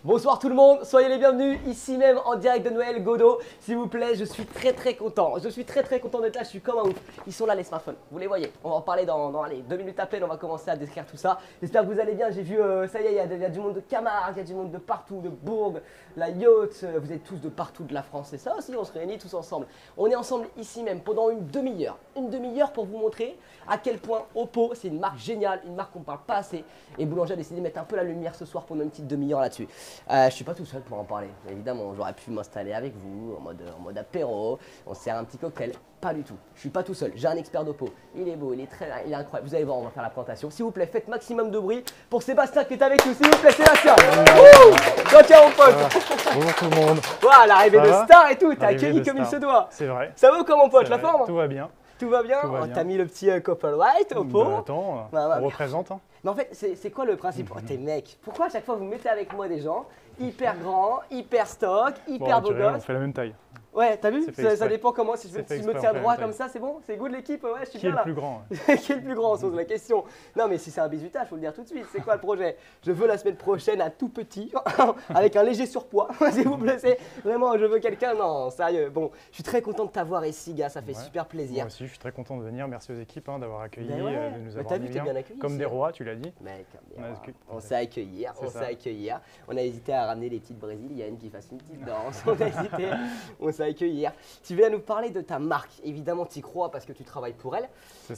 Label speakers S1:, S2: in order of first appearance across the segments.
S1: Bonsoir tout le monde, soyez les bienvenus ici même en direct de Noël Godot. S'il vous plaît, je suis très content. Je suis très content d'être là, je suis comme un ouf. Ils sont là les smartphones, vous les voyez. On va en parler dans allez, 2 minutes à peine, on va commencer à décrire tout ça. J'espère que vous allez bien, j'ai vu, ça y est, il y a du monde de Camargue, il y a du monde de partout, de Bourg, la Yacht. Vous êtes tous de partout de la France, c'est ça aussi, on se réunit tous ensemble. On est ensemble ici même pendant une demi-heure. Une demi-heure pour vous montrer à quel point Oppo, c'est une marque géniale, une marque qu'on parle pas assez. Et Boulanger a décidé de mettre un peu la lumière ce soir pendant une petite demi-heure là-dessus. Je suis pas tout seul pour en parler, évidemment, j'aurais pu m'installer avec vous en mode apéro, on se sert un petit cocktail, pas du tout, je suis pas tout seul, j'ai un expert d'Oppo, il est beau, il est incroyable, vous allez voir, on va faire la présentation, s'il vous plaît, faites maximum de bruit pour Sébastien qui est avec nous, s'il vous plaît, Sébastien. Donc mon pote.
S2: Bonjour tout le monde.
S1: Voilà, l'arrivée de star et tout, t'es accueilli comme il se doit.
S2: C'est vrai.
S1: Ça va ou quoi mon pote, la forme?
S2: Tout va bien.
S1: Tout va bien, t'as mis le petit couple white, Oppo.
S2: Bah, attends, on représente. Hein.
S1: Mais en fait, c'est quoi le principe? Oh, t'es mec, pourquoi à chaque fois vous mettez avec moi des gens hyper grands, hyper stock, hyper beaux gosses?
S2: On fait la même taille.
S1: Ouais, t'as vu? Ça dépend comment. Si je me tiens droit comme ça, c'est bon? C'est good l'équipe? Ouais, je suis bien là.
S2: Qui est le plus grand?
S1: Qui est le plus grand? On se pose la question. Non, mais si c'est un bizutage, faut le dire tout de suite. C'est quoi le projet? Je veux la semaine prochaine un tout petit, avec un léger surpoids. S'il vous plaît, c'est vraiment, je veux quelqu'un. Non, sérieux. Bon, je suis très content de t'avoir ici, gars. Ça fait super plaisir.
S2: Moi aussi, je suis très content de venir. Merci aux équipes d'avoir accueilli,
S1: Ben
S2: de nous avoir mis bien
S1: accueillis.
S2: Comme des rois, tu l'as dit.
S1: Mec, on s'est accueillis. On a hésité à ramener les petites brésiliennes qui fassent une petite danse. On s'est accueillis. Tu viens nous parler de ta marque. Évidemment, tu y crois parce que tu travailles pour elle.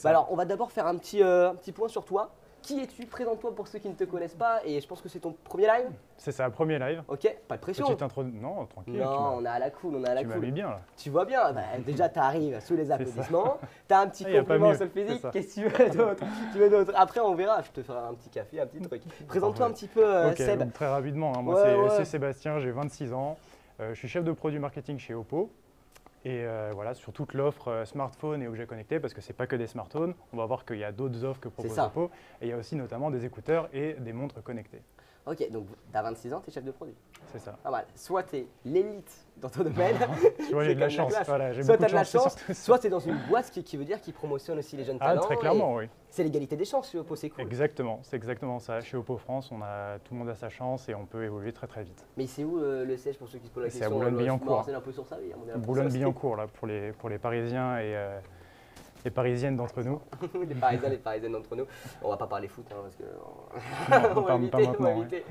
S1: Alors, on va d'abord faire un petit point sur toi. Qui es-tu? Présente-toi pour ceux qui ne te connaissent pas. Et je pense que c'est ton premier live.
S2: C'est ça, premier live.
S1: Ok, pas de pression.
S2: Petite intro. Non, tranquille.
S1: Non, on est à la cool,
S2: Tu m'as mis bien là.
S1: Tu vois bien, bah, déjà tu arrives sous les applaudissements, tu as un petit compliment sur le physique, qu'est-ce que tu veux d'autre? Après on verra, je te ferai un petit café, un petit truc. Présente-toi un petit peu Seb.
S2: Donc, très rapidement, hein. Moi c'est Sébastien, j'ai 26 ans, je suis chef de produit marketing chez Oppo. Et voilà, sur toute l'offre smartphone et objets connectés, parce que ce n'est pas que des smartphones, on va voir qu'il y a d'autres offres que propose Oppo. Et il y a aussi notamment des écouteurs et des montres connectées.
S1: Ok, donc tu as 26 ans, tu es chef de produit.
S2: C'est ça.
S1: Ah, voilà. Soit tu es l'élite dans ton domaine,
S2: soit j'ai de la chance, voilà,
S1: soit tu as de la chance, soit tu es dans une boîte qui veut dire qui promotionne aussi les jeunes talents.
S2: Très clairement, oui.
S1: C'est l'égalité des chances chez Oppo, c'est cool.
S2: Exactement, c'est exactement ça. Chez Oppo France, tout le monde a sa chance et on peut évoluer très vite.
S1: Mais c'est où le siège pour ceux qui se posent la question?
S2: C'est à Boulogne-Billancourt.
S1: C'est un peu sur ça, oui.
S2: Boulogne-Billancourt, là, pour les Parisiens et les Parisiennes d'entre nous.
S1: Les Parisiennes d'entre nous. On va pas parler foot, hein, parce que
S2: on va éviter.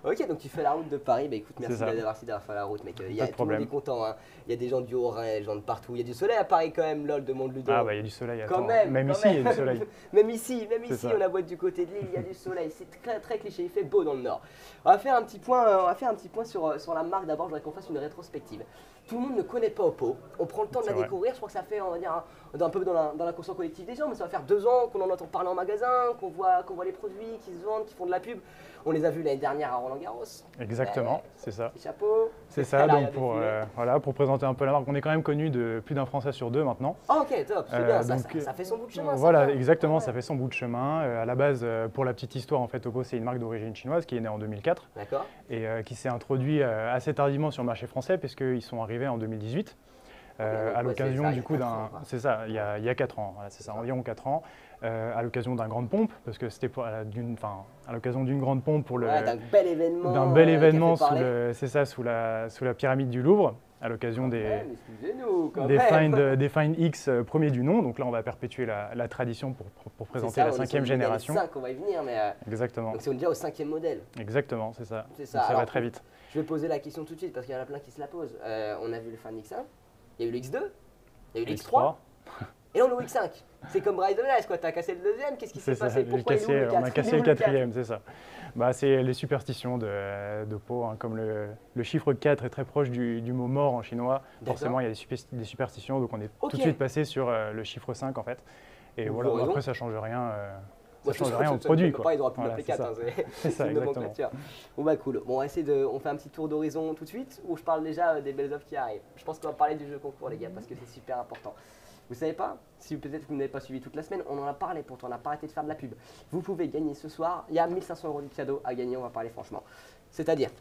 S1: Ok, donc tu fais la route de Paris. Bah écoute, merci d'avoir fait la route, mec. Tout le monde est content. Hein. Il y a des gens du Haut-Rhin, des gens de partout. Il y a du soleil à Paris quand même, lol, demande Ludo.
S2: Ah bah il y a du soleil.
S1: Quand même.
S2: Même ici, il y a du soleil.
S1: Même ici, on a beau être du côté de l'île, il y a du soleil. C'est très cliché. Il fait beau dans le nord. On va faire un petit point. Sur la marque. D'abord, je voudrais qu'on fasse une rétrospective. Tout le monde ne connaît pas Oppo. On prend le temps de la découvrir. Je crois que ça fait, on va dire, un peu dans la conscience collective des gens, mais ça va faire 2 ans qu'on en entend parler en magasin, qu'on voit les produits qui se vendent, qui font de la pub. On les a vus l'année dernière à Roland-Garros.
S2: Exactement, c'est ça.
S1: Chapeau.
S2: C'est ça, donc pour présenter un peu la marque, on est quand même connu de plus d'un Français sur 2 maintenant.
S1: Ah ok, top, c'est bien, ça fait son bout de chemin.
S2: Voilà, exactement, ça fait son bout de chemin. À la base, pour la petite histoire, en fait, Oppo, c'est une marque d'origine chinoise qui est née en 2004.
S1: D'accord.
S2: Et qui s'est introduit assez tardivement sur le marché français, puisqu'ils sont arrivés en 2018. À l'occasion du coup d'un, c'est ça, il y a 4 ans, voilà, c'est ça, environ 4 ans, à l'occasion d'un grande pompe, parce que c'était à l'occasion d'une grande pompe pour
S1: d'un bel événement,
S2: c'est ça, sous la pyramide du Louvre, à l'occasion des Find X premiers du nom. Donc là, on va perpétuer la tradition pour présenter la 5e génération.
S1: 5, on va y venir, mais
S2: exactement.
S1: Donc c'est déjà au 5e modèle.
S2: Exactement, c'est ça.
S1: Ça
S2: va très vite.
S1: Je vais poser la question tout de suite parce qu'il y en a plein qui se la posent. On a vu le Find X1. Il y a eu le X2, il y a eu le X3, et là on est au X5. C'est comme Bryce Dallas, quoi. T'as cassé le 2e, qu'est-ce qui s'est passé? Pourquoi
S2: on a cassé le 4e, c'est ça. Bah, c'est les superstitions d'Oppo, hein, comme le chiffre 4 est très proche du mot mort en chinois. Forcément, il y a des superstitions, donc on est tout de suite passé sur le chiffre 5 en fait. Et voilà, après ça ne change rien. Ça change rien au produit.
S1: Pas, ils auraient pu l'appeler 4.
S2: C'est ça, exactement.
S1: Bon bah cool. Bon, on fait un petit tour d'horizon tout de suite ou je parle déjà des belles offres qui arrivent. Je pense qu'on va parler du jeu concours les gars parce que c'est super important. Vous savez pas, si peut-être vous n'avez pas suivi toute la semaine, on en a parlé pourtant, on n'a pas arrêté de faire de la pub. Vous pouvez gagner ce soir, il y a 1500 € de cadeau à gagner, on va parler franchement. C'est-à-dire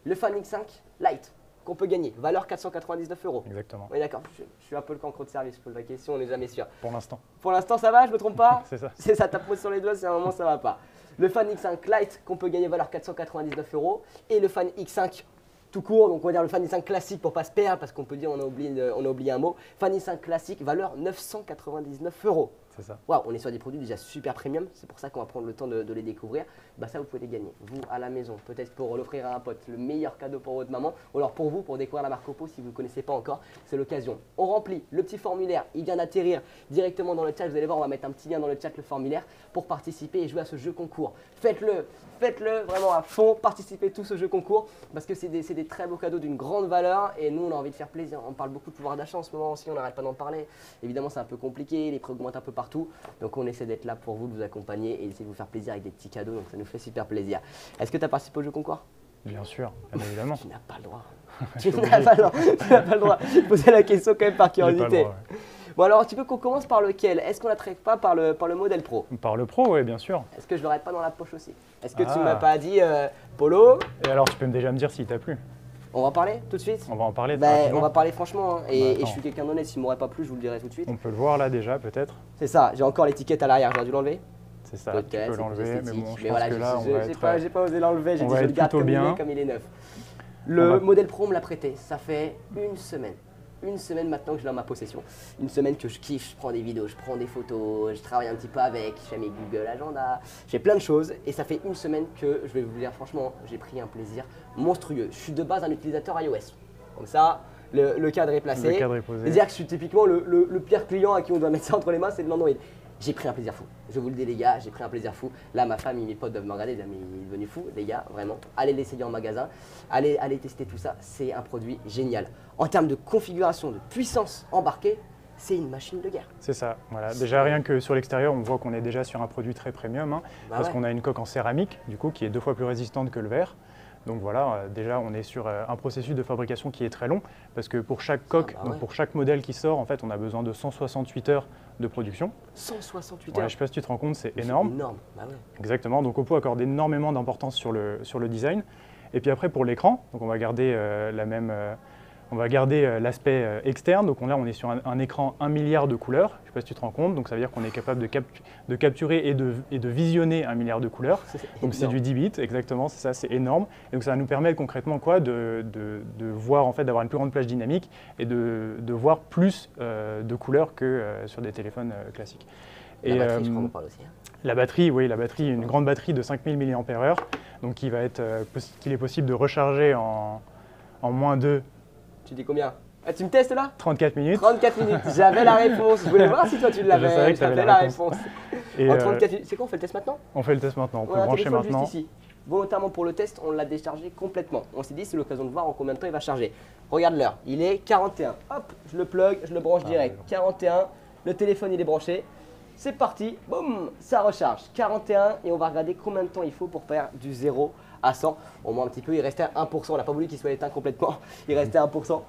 S1: le Find X5 Lite qu'on peut gagner, valeur 499 €.
S2: Exactement.
S1: Oui d'accord, je suis un peu le cancre de service, je pose la question, on n'est jamais sûr.
S2: Pour l'instant.
S1: Pour l'instant ça va, je me trompe pas?
S2: C'est ça.
S1: C'est ça, tape-moi sur les doigts si à un moment ça va pas. le Fan X5 Lite qu'on peut gagner valeur 499 € et le Fan X5 tout court, donc on va dire le Fan X5 classique pour pas se perdre parce qu'on peut dire on a oublié un mot. Fan X5 classique, valeur 999 €.
S2: C'est ça.
S1: Waouh, on est sur des produits déjà super premium, c'est pour ça qu'on va prendre le temps de les découvrir. Bah ça vous pouvez les gagner, vous à la maison, peut-être pour l'offrir à un pote, le meilleur cadeau pour votre maman, ou alors pour vous, pour découvrir la marque Oppo si vous ne connaissez pas encore, c'est l'occasion. On remplit le petit formulaire, il vient d'atterrir directement dans le chat, vous allez voir, on va mettre un petit lien dans le chat, le formulaire, pour participer et jouer à ce jeu concours. Faites-le vraiment à fond, participez tous au jeu concours, parce que c'est des très beaux cadeaux d'une grande valeur, et nous on a envie de faire plaisir, on parle beaucoup de pouvoir d'achat en ce moment aussi, on n'arrête pas d'en parler. Évidemment c'est un peu compliqué, les prix augmentent un peu partout, donc on essaie d'être là pour vous, de vous accompagner et essayer de vous faire plaisir avec des petits cadeaux, donc ça nous fait super plaisir. Est-ce que tu as participé au jeu concours?
S2: Bien sûr, bien évidemment.
S1: Tu n'as pas le droit. Tu n'as pas le droit. Je posais la question quand même par curiosité. Bon alors, tu veux qu'on commence par lequel? Est-ce qu'on la traite pas par le modèle Pro?
S2: Par le Pro, oui, bien sûr.
S1: Est-ce que je l'aurais pas dans la poche aussi? Est-ce que tu m'as pas dit Polo?
S2: Et alors, tu peux déjà me dire s'il t'a plu?
S1: On va en parler tout de suite?
S2: On va en parler.
S1: On va parler franchement, hein, et je suis quelqu'un d'honnête, s'il m'aurait pas plu, je vous le dirai tout de suite.
S2: On peut le voir là déjà, peut-être.
S1: C'est ça, j'ai encore l'étiquette à l'arrière, j'aurais dû l'enlever.
S2: C'est ça, tu peux l'enlever, mais bon, je pense
S1: voilà,
S2: que là, on va être...
S1: j'ai pas osé l'enlever, j'ai dit je le garde comme il est neuf. Le modèle Pro, on me l'a prêté, ça fait une semaine. Une semaine maintenant que je l'ai dans ma possession. Une semaine que je kiffe, je prends des vidéos, je prends des photos, je travaille un petit peu avec, je fais mes Google Agenda, j'ai plein de choses et ça fait une semaine que, je vais vous dire franchement, j'ai pris un plaisir monstrueux. Je suis de base un utilisateur iOS. Comme ça, le cadre est placé.
S2: Le cadre est posé.
S1: C'est-à-dire que je suis typiquement le pire client à qui on doit mettre ça entre les mains, c'est de l'Android. J'ai pris un plaisir fou. Je vous le dis les gars, j'ai pris un plaisir fou. Là, ma femme et mes potes doivent me regarder, mais il est devenu fou, les gars, vraiment. Allez l'essayer en magasin, allez tester tout ça, c'est un produit génial. En termes de configuration, de puissance embarquée, c'est une machine de guerre.
S2: C'est ça, voilà. Déjà rien que sur l'extérieur, on voit qu'on est déjà sur un produit très premium, hein, parce qu'on a une coque en céramique, du coup, qui est 2 fois plus résistante que le verre. Donc voilà, déjà on est sur un processus de fabrication qui est très long, parce que pour chaque coque, donc pour chaque modèle qui sort, en fait, on a besoin de 168 heures de production.
S1: 168 heures.
S2: Je ne sais pas si tu te rends compte, c'est énorme.
S1: C'est énorme, bah ouais.
S2: Exactement, donc Oppo accorde énormément d'importance sur le design. Et puis après pour l'écran, donc on va garder l'aspect externe. Donc là, on est sur un écran 1 milliard de couleurs. Je ne sais pas si tu te rends compte. Donc ça veut dire qu'on est capable de capturer et de visionner 1 milliard de couleurs. Donc c'est du 10 bits, exactement. C'est ça, c'est énorme. Et donc ça va nous permettre concrètement quoi, de voir, en fait, d'avoir une plus grande plage dynamique et de voir plus de couleurs que sur des téléphones classiques.
S1: La batterie, je crois qu'on parle aussi. Hein.
S2: La batterie, oui, une grande batterie de 5000 mAh. Donc qu'il est possible de recharger en moins de...
S1: Tu dis combien? Ah, tu me testes là?
S2: 34 minutes.
S1: 34 minutes, j'avais la réponse. Je voulais voir si toi tu l'avais. J'avais la réponse.
S2: Et
S1: en 34 minutes, c'est quoi, on fait le test maintenant?
S2: On fait le test maintenant, on peut brancher maintenant.
S1: Juste ici. Volontairement pour le test, on l'a déchargé complètement. On s'est dit c'est l'occasion de voir en combien de temps il va charger. Regarde l'heure, il est 41. Hop, je le plug, je le branche direct. 41, le téléphone il est branché. C'est parti, boum, ça recharge. 41 et on va regarder combien de temps il faut pour faire du 0 à 100. Au moins un petit peu, il restait 1%. On n'a pas voulu qu'il soit éteint complètement. Il restait 1%.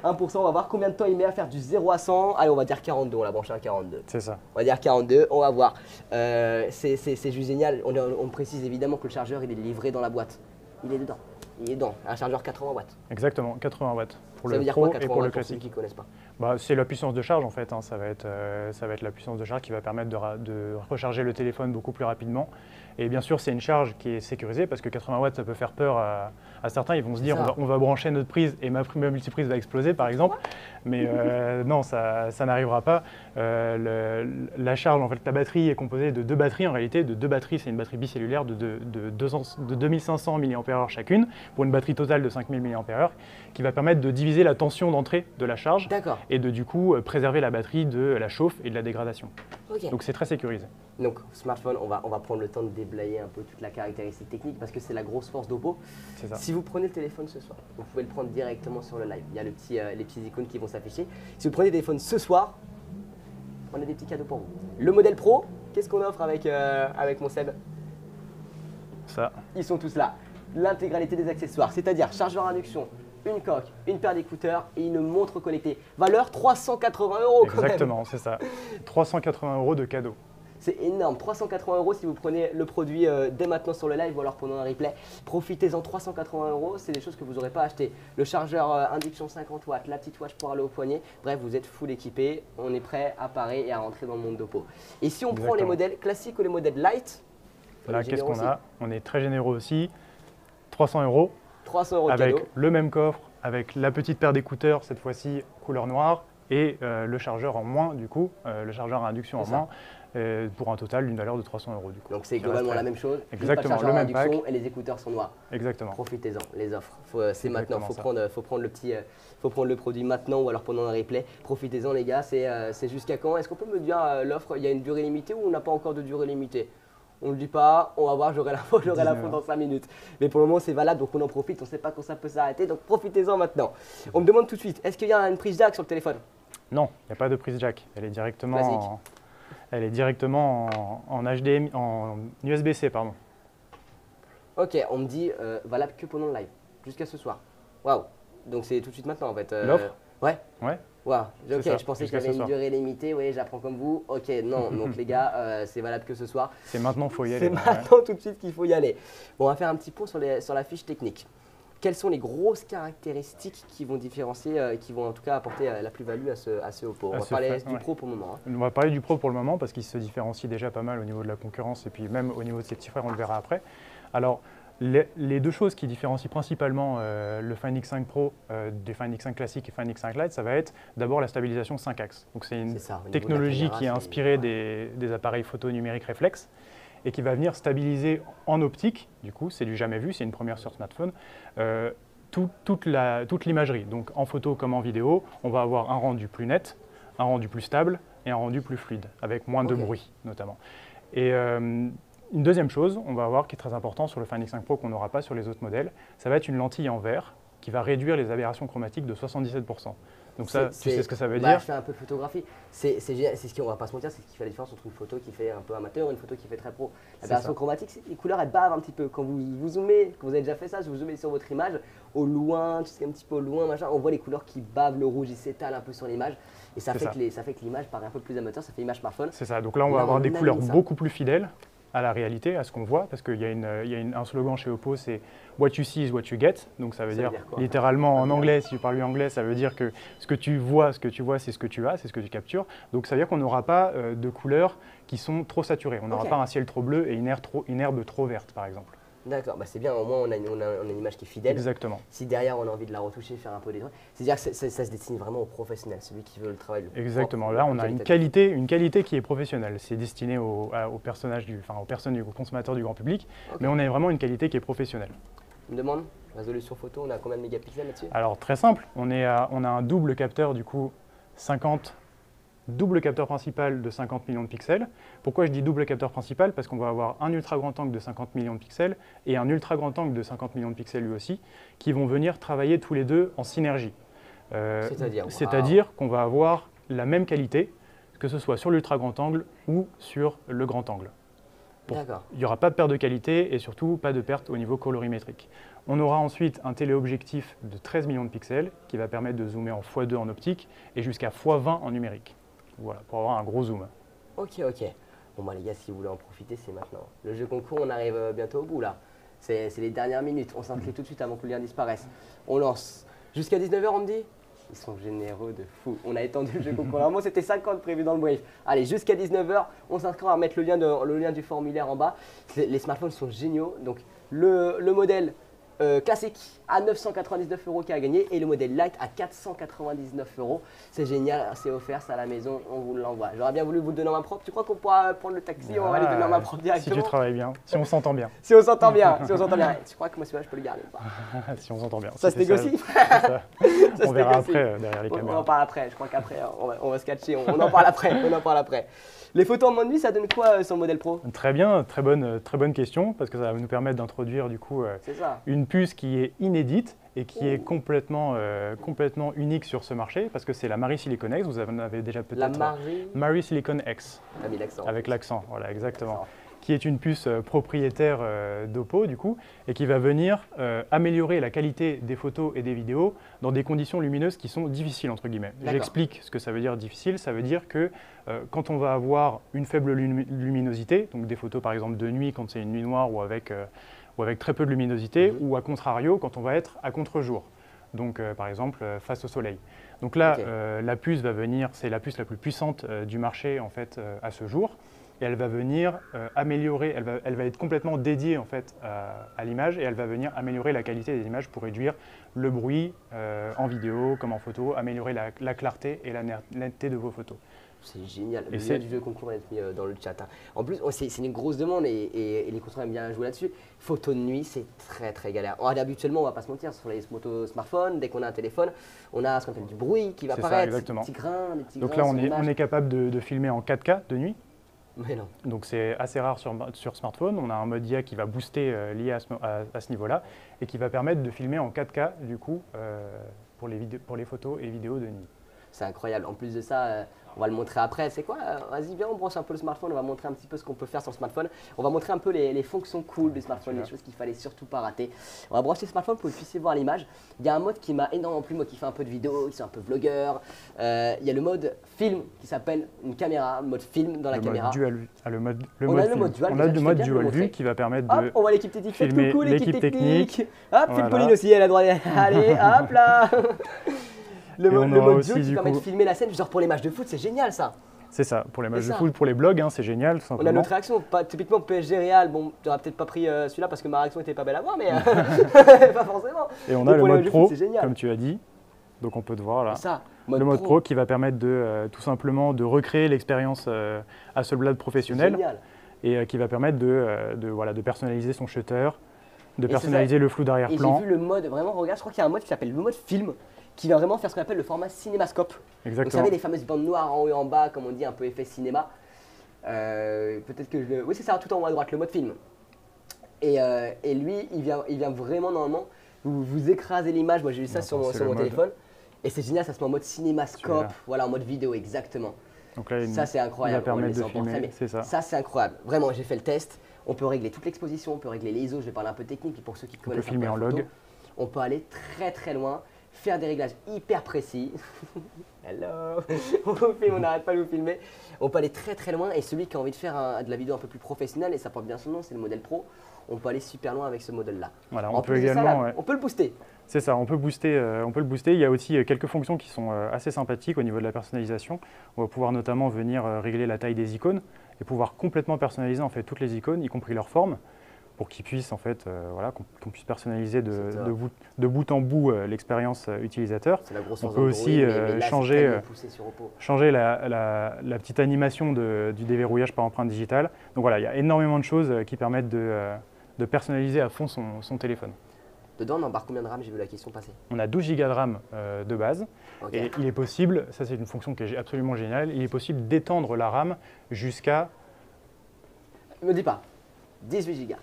S1: 1%, on va voir combien de temps il met à faire du 0 à 100. Allez, on va dire 42, on l'a branché à 42.
S2: C'est ça.
S1: On va dire 42, on va voir. C'est juste génial. On précise évidemment que le chargeur, il est livré dans la boîte. Il est dedans. Il est dedans. Un chargeur 80 watts.
S2: Exactement, 80 watts. Pour
S1: ça
S2: le
S1: veut dire
S2: Pro
S1: quoi, 80
S2: et pour le
S1: watts
S2: classique.
S1: Pour ceux qui ne connaissent pas.
S2: Bah, c'est la puissance de charge en fait. Hein. Ça va être la puissance de charge qui va permettre de recharger le téléphone beaucoup plus rapidement. Et bien sûr, c'est une charge qui est sécurisée parce que 80 watts, ça peut faire peur à certains. Ils vont se dire on va brancher notre prise et ma multiprise va exploser par exemple. Mais non, ça n'arrivera pas. La charge, en fait, la batterie est composée de 2 batteries en réalité. De 2 batteries, c'est une batterie bicellulaire de 2500 mAh chacune pour une batterie totale de 5000 mAh qui va permettre de diviser la tension d'entrée de la charge et de du coup préserver la batterie de la chauffe et de la dégradation. Donc c'est très sécurisé.
S1: Donc smartphone, on va prendre le temps de déblayer un peu toute la caractéristique technique parce que c'est la grosse force d'Oppo. Si vous prenez le téléphone ce soir, vous pouvez le prendre directement sur le live. Il y a les petits icônes qui vont s'afficher. Si vous prenez le téléphone ce soir, on a des petits cadeaux pour vous. Le modèle Pro, qu'est-ce qu'on offre avec mon Seb?
S2: Ça.
S1: Ils sont tous là. L'intégralité des accessoires, c'est-à-dire chargeur induction, une coque, une paire d'écouteurs et une montre connectée. Valeur 380 € quand même.
S2: Exactement, c'est ça. 380 € de cadeau.
S1: C'est énorme, 380 € si vous prenez le produit dès maintenant sur le live ou alors pendant un replay. Profitez-en, 380 €, c'est des choses que vous n'aurez pas achetées. Le chargeur induction 50 watts, la petite watch pour aller au poignet. Bref, vous êtes full équipé, on est prêt à parer et à rentrer dans le monde d'Oppo. Et si on prend les modèles classiques ou les modèles light,
S2: Là, qu'est-ce qu'on a? On est très généreux aussi. 300 €.
S1: 300 €
S2: avec
S1: cadeau.
S2: le même coffre, avec la petite paire d'écouteurs, cette fois-ci couleur noire, et le chargeur en moins, du coup, le chargeur à induction en moins, pour un total d'une valeur de 300 € du coup.
S1: Donc c'est globalement la même chose.
S2: Exactement, le même pack.
S1: Et les écouteurs sont noirs.
S2: Exactement.
S1: Profitez-en, les offres. C'est maintenant, faut prendre le produit maintenant ou alors pendant un replay. Profitez-en les gars, c'est jusqu'à quand? Est-ce qu'on peut me dire l'offre, il y a une durée limitée ou on n'a pas encore de durée limitée? On ne le dit pas, on va voir, j'aurai l'info dans 5 minutes. Mais pour le moment c'est valable, donc on en profite, on ne sait pas quand ça peut s'arrêter, donc profitez-en maintenant. On me demande tout de suite, est-ce qu'il y a une prise jack sur le téléphone?
S2: Non, il n'y a pas de prise jack, elle est directement en HDMI, en USB-C, pardon.
S1: Ok, on me dit valable que pendant le live, jusqu'à ce soir. Waouh, donc c'est tout de suite maintenant en fait.
S2: L'offre?
S1: Ouais.
S2: Ouais.
S1: Waouh, ok,
S2: ça,
S1: je pensais qu'il y
S2: jusqu'à
S1: avait
S2: ce
S1: une
S2: soir.
S1: durée limitée, oui, j'apprends comme vous. Ok, non, donc les gars, c'est valable que ce soir.
S2: C'est maintenant, il faut y aller.
S1: C'est maintenant tout de suite qu'il faut y aller. Bon, on va faire un petit point sur la fiche technique. Quelles sont les grosses caractéristiques qui vont différencier, qui vont en tout cas apporter la plus-value à ce Oppo? On va parler du Pro pour le moment.
S2: On va parler du Pro pour le moment parce qu'il se différencie déjà pas mal au niveau de la concurrence et puis même au niveau de ses petits frères, on le verra après. Alors, les deux choses qui différencient principalement le Find X5 Pro des Find X5 classique et Find X5 Lite, ça va être d'abord la stabilisation 5 axes. Donc c'est une technologie qui est inspirée des appareils photo numériques réflexes et qui va venir stabiliser en optique, du coup c'est du jamais vu, c'est une première sur smartphone, toute l'imagerie. Donc en photo comme en vidéo, on va avoir un rendu plus net, un rendu plus stable et un rendu plus fluide, avec moins de bruit notamment. Et une deuxième chose, on va avoir qui est très important sur le Find X5 Pro qu'on n'aura pas sur les autres modèles, ça va être une lentille en verre qui va réduire les aberrations chromatiques de 77%. Donc ça, tu sais ce que ça veut dire?
S1: Je fais un peu de photographie. C'est ce qu'on va pas se mentir, c'est ce qui fait la différence entre une photo qui fait un peu amateur et une photo qui fait très pro. L'aberration chromatique, les couleurs elles bavent un petit peu. Quand vous zoomez, quand vous avez déjà fait ça, si vous zoomez sur votre image, au loin, tu sais, un petit peu au loin, machin, on voit les couleurs qui bavent, le rouge il s'étale un peu sur l'image. Et ça fait que l'image paraît un peu plus amateur, ça fait image smartphone.
S2: C'est ça, donc là on va avoir des couleurs beaucoup plus fidèles à la réalité, à ce qu'on voit, parce qu'il y a un slogan chez Oppo, c'est « What you see is what you get ». Donc ça veut dire littéralement en anglais, si tu parles anglais, ça veut dire que ce que tu vois, c'est ce que tu as, c'est ce que tu captures. Donc ça veut dire qu'on n'aura pas de couleurs qui sont trop saturées. On n'aura pas un ciel trop bleu et une herbe trop verte, par exemple.
S1: D'accord, c'est bien, au moins on a une image qui est fidèle.
S2: Exactement.
S1: Si derrière on a envie de la retoucher, faire un peu des trucs, c'est-à-dire que ça se destine vraiment au professionnel, celui qui veut le travail le plus
S2: Exactement, là on a une qualité qui est professionnelle. C'est destiné aux personnes du consommateur du grand public, mais on a vraiment une qualité qui est professionnelle.
S1: On me demande, résolution photo, on a combien de mégapixels là-dessus?
S2: Alors très simple, on a un double capteur du coup 50. Double capteur principal de 50 millions de pixels. Pourquoi je dis double capteur principal? Parce qu'on va avoir un ultra grand angle de 50 millions de pixels et un ultra grand angle de 50 millions de pixels lui aussi, qui vont venir travailler tous les deux en synergie. C'est-à-dire qu'on va avoir la même qualité, que ce soit sur l'ultra grand angle ou sur le grand angle. Il n'y aura pas de perte de qualité et surtout pas de perte au niveau colorimétrique. On aura ensuite un téléobjectif de 13 millions de pixels qui va permettre de zoomer en x2 en optique et jusqu'à x20 en numérique. Voilà, pour avoir un gros zoom.
S1: Ok. Bon bah les gars, si vous voulez en profiter, c'est maintenant. Le jeu concours, on arrive bientôt au bout là. C'est les dernières minutes, on s'inscrit tout de suite avant que le lien disparaisse. On lance. Jusqu'à 19h on me dit? Ils sont généreux de fou. On a étendu le jeu concours. Normalement c'était 50 prévu dans le brief. Allez, jusqu'à 19h, on s'inscrit, on va mettre le lien du formulaire en bas. Les smartphones sont géniaux. Donc le modèle classique à 999 € qui a gagné et le modèle Lite à 499 €. C'est génial, c'est offert, c'est à la maison, on vous l'envoie. J'aurais bien voulu vous le donner en main propre. Tu crois qu'on pourra prendre le taxi, on va les donner en main propre directement?
S2: Si tu travailles bien, si on s'entend bien.
S1: Si on s'entend bien. Tu crois que moi celui-là je peux le garder ou pas?
S2: Si on s'entend bien.
S1: Ça se négocie.
S2: On verra après derrière les caméras.
S1: On en parle après, je crois qu'après on va se catcher, on en parle après. Les photos en mode nuit, ça donne quoi sur le modèle Pro?
S2: Très bien, très bonne question, parce que ça va nous permettre d'introduire du coup une puce qui est inédite et qui est complètement unique sur ce marché, parce que c'est la Mari Silicon X, vous en avez déjà peut-être…
S1: La
S2: Mari Silicon X.
S1: T'as mis l'accent.
S2: Avec l'accent, voilà, exactement. Qui est une puce propriétaire d'Oppo du coup, et qui va venir améliorer la qualité des photos et des vidéos dans des conditions lumineuses qui sont difficiles entre guillemets. J'explique ce que ça veut dire difficile, ça veut dire que quand on va avoir une faible luminosité, donc des photos par exemple de nuit quand c'est une nuit noire ou avec très peu de luminosité, ou à contrario quand on va être à contre-jour, donc par exemple face au soleil. Donc là, la puce va venir, c'est la puce la plus puissante du marché en fait à ce jour. et elle va venir améliorer, elle va être complètement dédiée en fait à l'image et elle va venir améliorer la qualité des images pour réduire le bruit en vidéo comme en photo, améliorer la clarté et la netteté de vos photos.
S1: C'est génial.
S2: Et
S1: le lien du jeu concours est mis dans le chat. Hein. En plus, c'est une grosse demande et les constructeurs aiment bien jouer là-dessus. Photo de nuit, c'est très galère. Habituellement, on va pas se mentir, sur les motos smartphones, dès qu'on a un téléphone, on a ce qu'on appelle du bruit qui va apparaître, des petits grains,
S2: Donc là, on est capable de filmer en 4K de nuit.
S1: Mais non.
S2: Donc c'est assez rare sur smartphone. On a un mode IA qui va booster lié à ce niveau-là et qui va permettre de filmer en 4K du coup pour les photos et vidéos de nuit.
S1: C'est incroyable. En plus de ça, on va le montrer après. C'est quoi Vas-y, viens, on branche un peu le smartphone. On va montrer un petit peu ce qu'on peut faire sur le smartphone. On va montrer un peu les fonctions cool du smartphone, les choses qu'il fallait surtout pas rater. On va brancher le smartphone pour que vous puissiez voir l'image. Il y a un mode qui m'a énormément plu, moi qui fais un peu de vidéo, qui suis un peu vlogueur. Il y a le mode film qui s'appelle une caméra, le mode film dans la caméra.
S2: Le mode dual vue qui va permettre de
S1: on voit l'équipe technique. Faites
S2: filmer
S1: coucou l'équipe
S2: technique.
S1: Hop, Phil Pauline aussi, elle a droit. Allez, hop là. Le mode duo qui permet de filmer la scène, genre pour les matchs de foot, c'est génial ça.
S2: C'est ça, pour les matchs de foot, pour les blogs, hein, c'est génial. Tout simplement.
S1: On a notre réaction, typiquement PSG Real, bon, tu n'auras peut-être pas pris celui-là parce que ma réaction n'était pas belle à voir, mais pas forcément.
S2: Et on a le mode pro, comme tu as dit, donc on peut te voir là. Le mode pro qui va permettre de tout simplement de recréer l'expérience Hasselblad professionnelle et qui va permettre de personnaliser son shutter, de personnaliser le flou d'arrière-plan.
S1: Et j'ai vu le mode, vraiment, regarde, je crois qu'il y a un mode qui s'appelle le mode film, qui va vraiment faire ce qu'on appelle le format cinémascope.
S2: Exactement.
S1: Donc, vous savez, les fameuses bandes noires en haut et en bas, comme on dit, un peu effet cinéma. Peut-être que oui, c'est ça, tout en haut à droite, le mode film. Et lui, il vient vraiment, normalement, vous écrasez l'image. Moi, j'ai vu ça sur mon téléphone. Et c'est génial, ça se met en mode cinémascope, voilà, en mode vidéo, exactement.
S2: Donc là,
S1: ça, c'est incroyable.
S2: Ça permet de filmer, c'est ça.
S1: Ça, c'est incroyable. Vraiment, j'ai fait le test. On peut régler toute l'exposition, on peut régler les ISO. Je vais parler un peu technique pour ceux qui connaissent.
S2: On peut filmer en log.
S1: On peut aller très loin. Faire des réglages hyper précis. Hello. On n'arrête pas de vous filmer. On peut aller très loin et celui qui a envie de faire de la vidéo un peu plus professionnelle, et ça porte bien son nom, c'est le modèle pro, on peut aller super loin avec ce modèle-là.
S2: Voilà, on peut également…
S1: on peut le booster.
S2: C'est ça, on peut le booster. Il y a aussi quelques fonctions qui sont assez sympathiques au niveau de la personnalisation. On va pouvoir notamment venir régler la taille des icônes et pouvoir complètement personnaliser en fait toutes les icônes, y compris leur forme, pour qu'ils puissent en fait, qu'on puisse personnaliser de bout en bout l'expérience utilisateur. On peut aussi changer la petite animation du déverrouillage par empreinte digitale. Donc voilà, il y a énormément de choses qui permettent de personnaliser à fond son téléphone.
S1: Dedans, on embarque combien de RAM? J'ai vu la question passer.
S2: On a 12 Go de RAM de base. Okay. Et il est possible, ça c'est une fonction qui est absolument géniale, il est possible d'étendre la RAM jusqu'à…
S1: Ne me dis pas, 18 Go.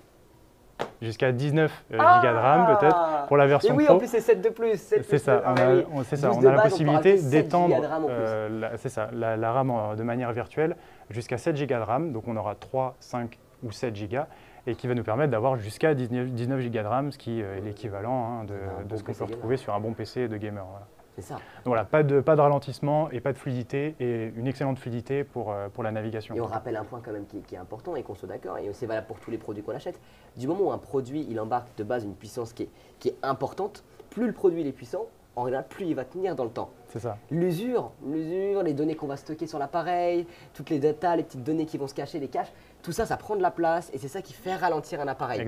S2: Jusqu'à 19 Go de RAM peut-être pour la version
S1: Pro. Et oui, en plus c'est 7 de plus.
S2: C'est ça, on a la possibilité d'étendre la RAM de manière virtuelle jusqu'à 7 Go de RAM. Donc on aura 3, 5 ou 7 Go et qui va nous permettre d'avoir jusqu'à 19 Go de RAM, ce qui est l'équivalent de ce qu'on peut retrouver sur un bon PC de gamer. Voilà.
S1: C'est ça.
S2: Donc voilà, pas de ralentissement et pas de fluidité et une excellente fluidité pour la navigation.
S1: Et on rappelle un point quand même qui est important et qu'on soit d'accord, et c'est valable pour tous les produits qu'on achète. Du moment où un produit il embarque de base une puissance qui est importante, plus le produit est puissant, en réalité plus il va tenir dans le temps.
S2: C'est ça.
S1: L'usure, les données qu'on va stocker sur l'appareil, toutes les datas, les petites données qui vont se cacher, les caches, tout ça, ça prend de la place et c'est ça qui fait ralentir un appareil.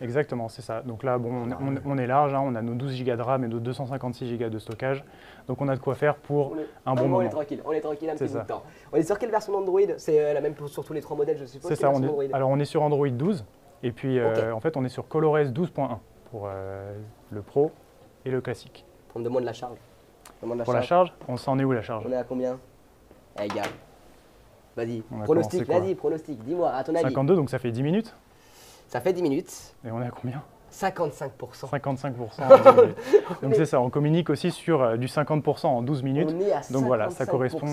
S2: Exactement, c'est ça. Donc là, bon, on est large, hein, on a nos 12 Go de RAM et nos 256 Go de stockage. Donc on a de quoi faire pour un bon moment.
S1: On est tranquille un petit bout de temps. On est sur quelle version d'Android? C'est la même sur tous les 3 modèles, je suppose.
S2: C'est ça, alors on est sur Android 12 et puis en fait on est sur ColorOS 12.1 pour le Pro et le classique.
S1: On me demande la charge.
S2: Pour la charge, on s'en est où la charge?
S1: On est à combien? Égal. Vas-y, pronostic, dis-moi, à ton avis.
S2: 52, donc ça fait 10 minutes.
S1: Ça fait 10 minutes.
S2: Et on est à combien?
S1: 55%.
S2: 55% en 10 minutes. Donc c'est ça, on communique aussi sur du 50% en 12 minutes.
S1: On est à 55%.
S2: Donc voilà, ça correspond…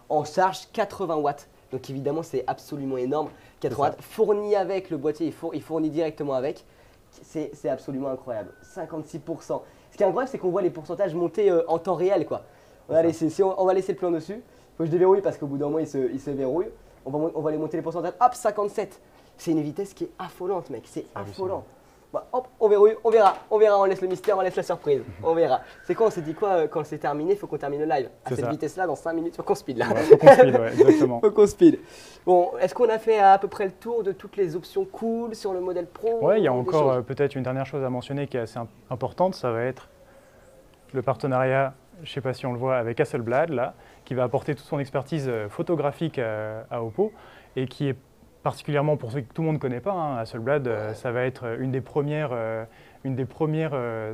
S1: En charge 80 watts. Donc évidemment, c'est absolument énorme. 80 watts, fourni avec le boîtier, il fournit directement avec. C'est absolument incroyable. 56%. Ce qui est incroyable, c'est qu'on voit les pourcentages monter en temps réel, quoi. On va laisser le plan dessus. Il faut que je déverrouille parce qu'au bout d'un moment, il se verrouille. On va aller monter les pourcentages. Hop, 57. C'est une vitesse qui est affolante, mec. C'est affolant. Bah, hop, on verrouille, on verra, on laisse le mystère, on laisse la surprise, on verra. C'est quoi, on s'est dit quoi quand c'est terminé, il faut qu'on termine le live. À cette vitesse-là, dans 5 minutes, il faut qu'on speed là.
S2: Ouais, faut qu'on speed, ouais, exactement.
S1: Faut qu'on speed. Bon, est-ce qu'on a fait à peu près le tour de toutes les options cool sur le modèle Pro?
S2: Ouais, il y a encore peut-être une dernière chose à mentionner qui est assez importante, ça va être le partenariat, je ne sais pas si on le voit, avec Hasselblad, là, qui va apporter toute son expertise photographique à Oppo et qui est particulièrement pour ceux que tout le monde ne connaît pas, hein, Hasselblad, ça va être une des premières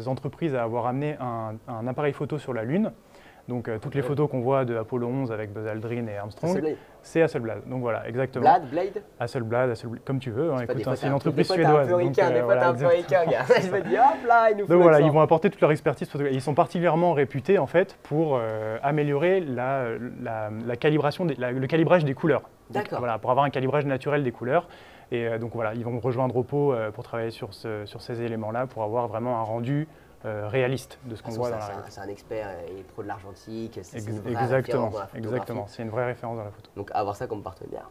S2: entreprises à avoir amené un appareil photo sur la Lune. Donc toutes les photos qu'on voit de Apollo 11 avec Buzz Aldrin et Armstrong, c'est Hasselblad. Donc voilà, exactement.
S1: Blade
S2: Hasselblad, comme tu veux. Hein, écoute, c'est une
S1: Des
S2: entreprise
S1: fois,
S2: suédoise.
S1: T'es un peu ricain, gars. Je me dis, hop là, il nous faut.
S2: Donc voilà, ils vont apporter toute leur expertise. Ils sont particulièrement réputés en fait pour améliorer la calibration, le calibrage des couleurs.
S1: D'accord.
S2: Voilà, pour avoir un calibrage naturel des couleurs. Et donc voilà, ils vont rejoindre Oppo pour travailler sur ces éléments-là, pour avoir vraiment un rendu réaliste de ce qu'on voit dans la réalité.
S1: C'est un expert, il est pro de l'argentique, c'est une vraie
S2: exactement,
S1: référence dans la photographie.
S2: exactement, c'est une vraie référence dans la photo.
S1: Donc avoir ça comme partenaire,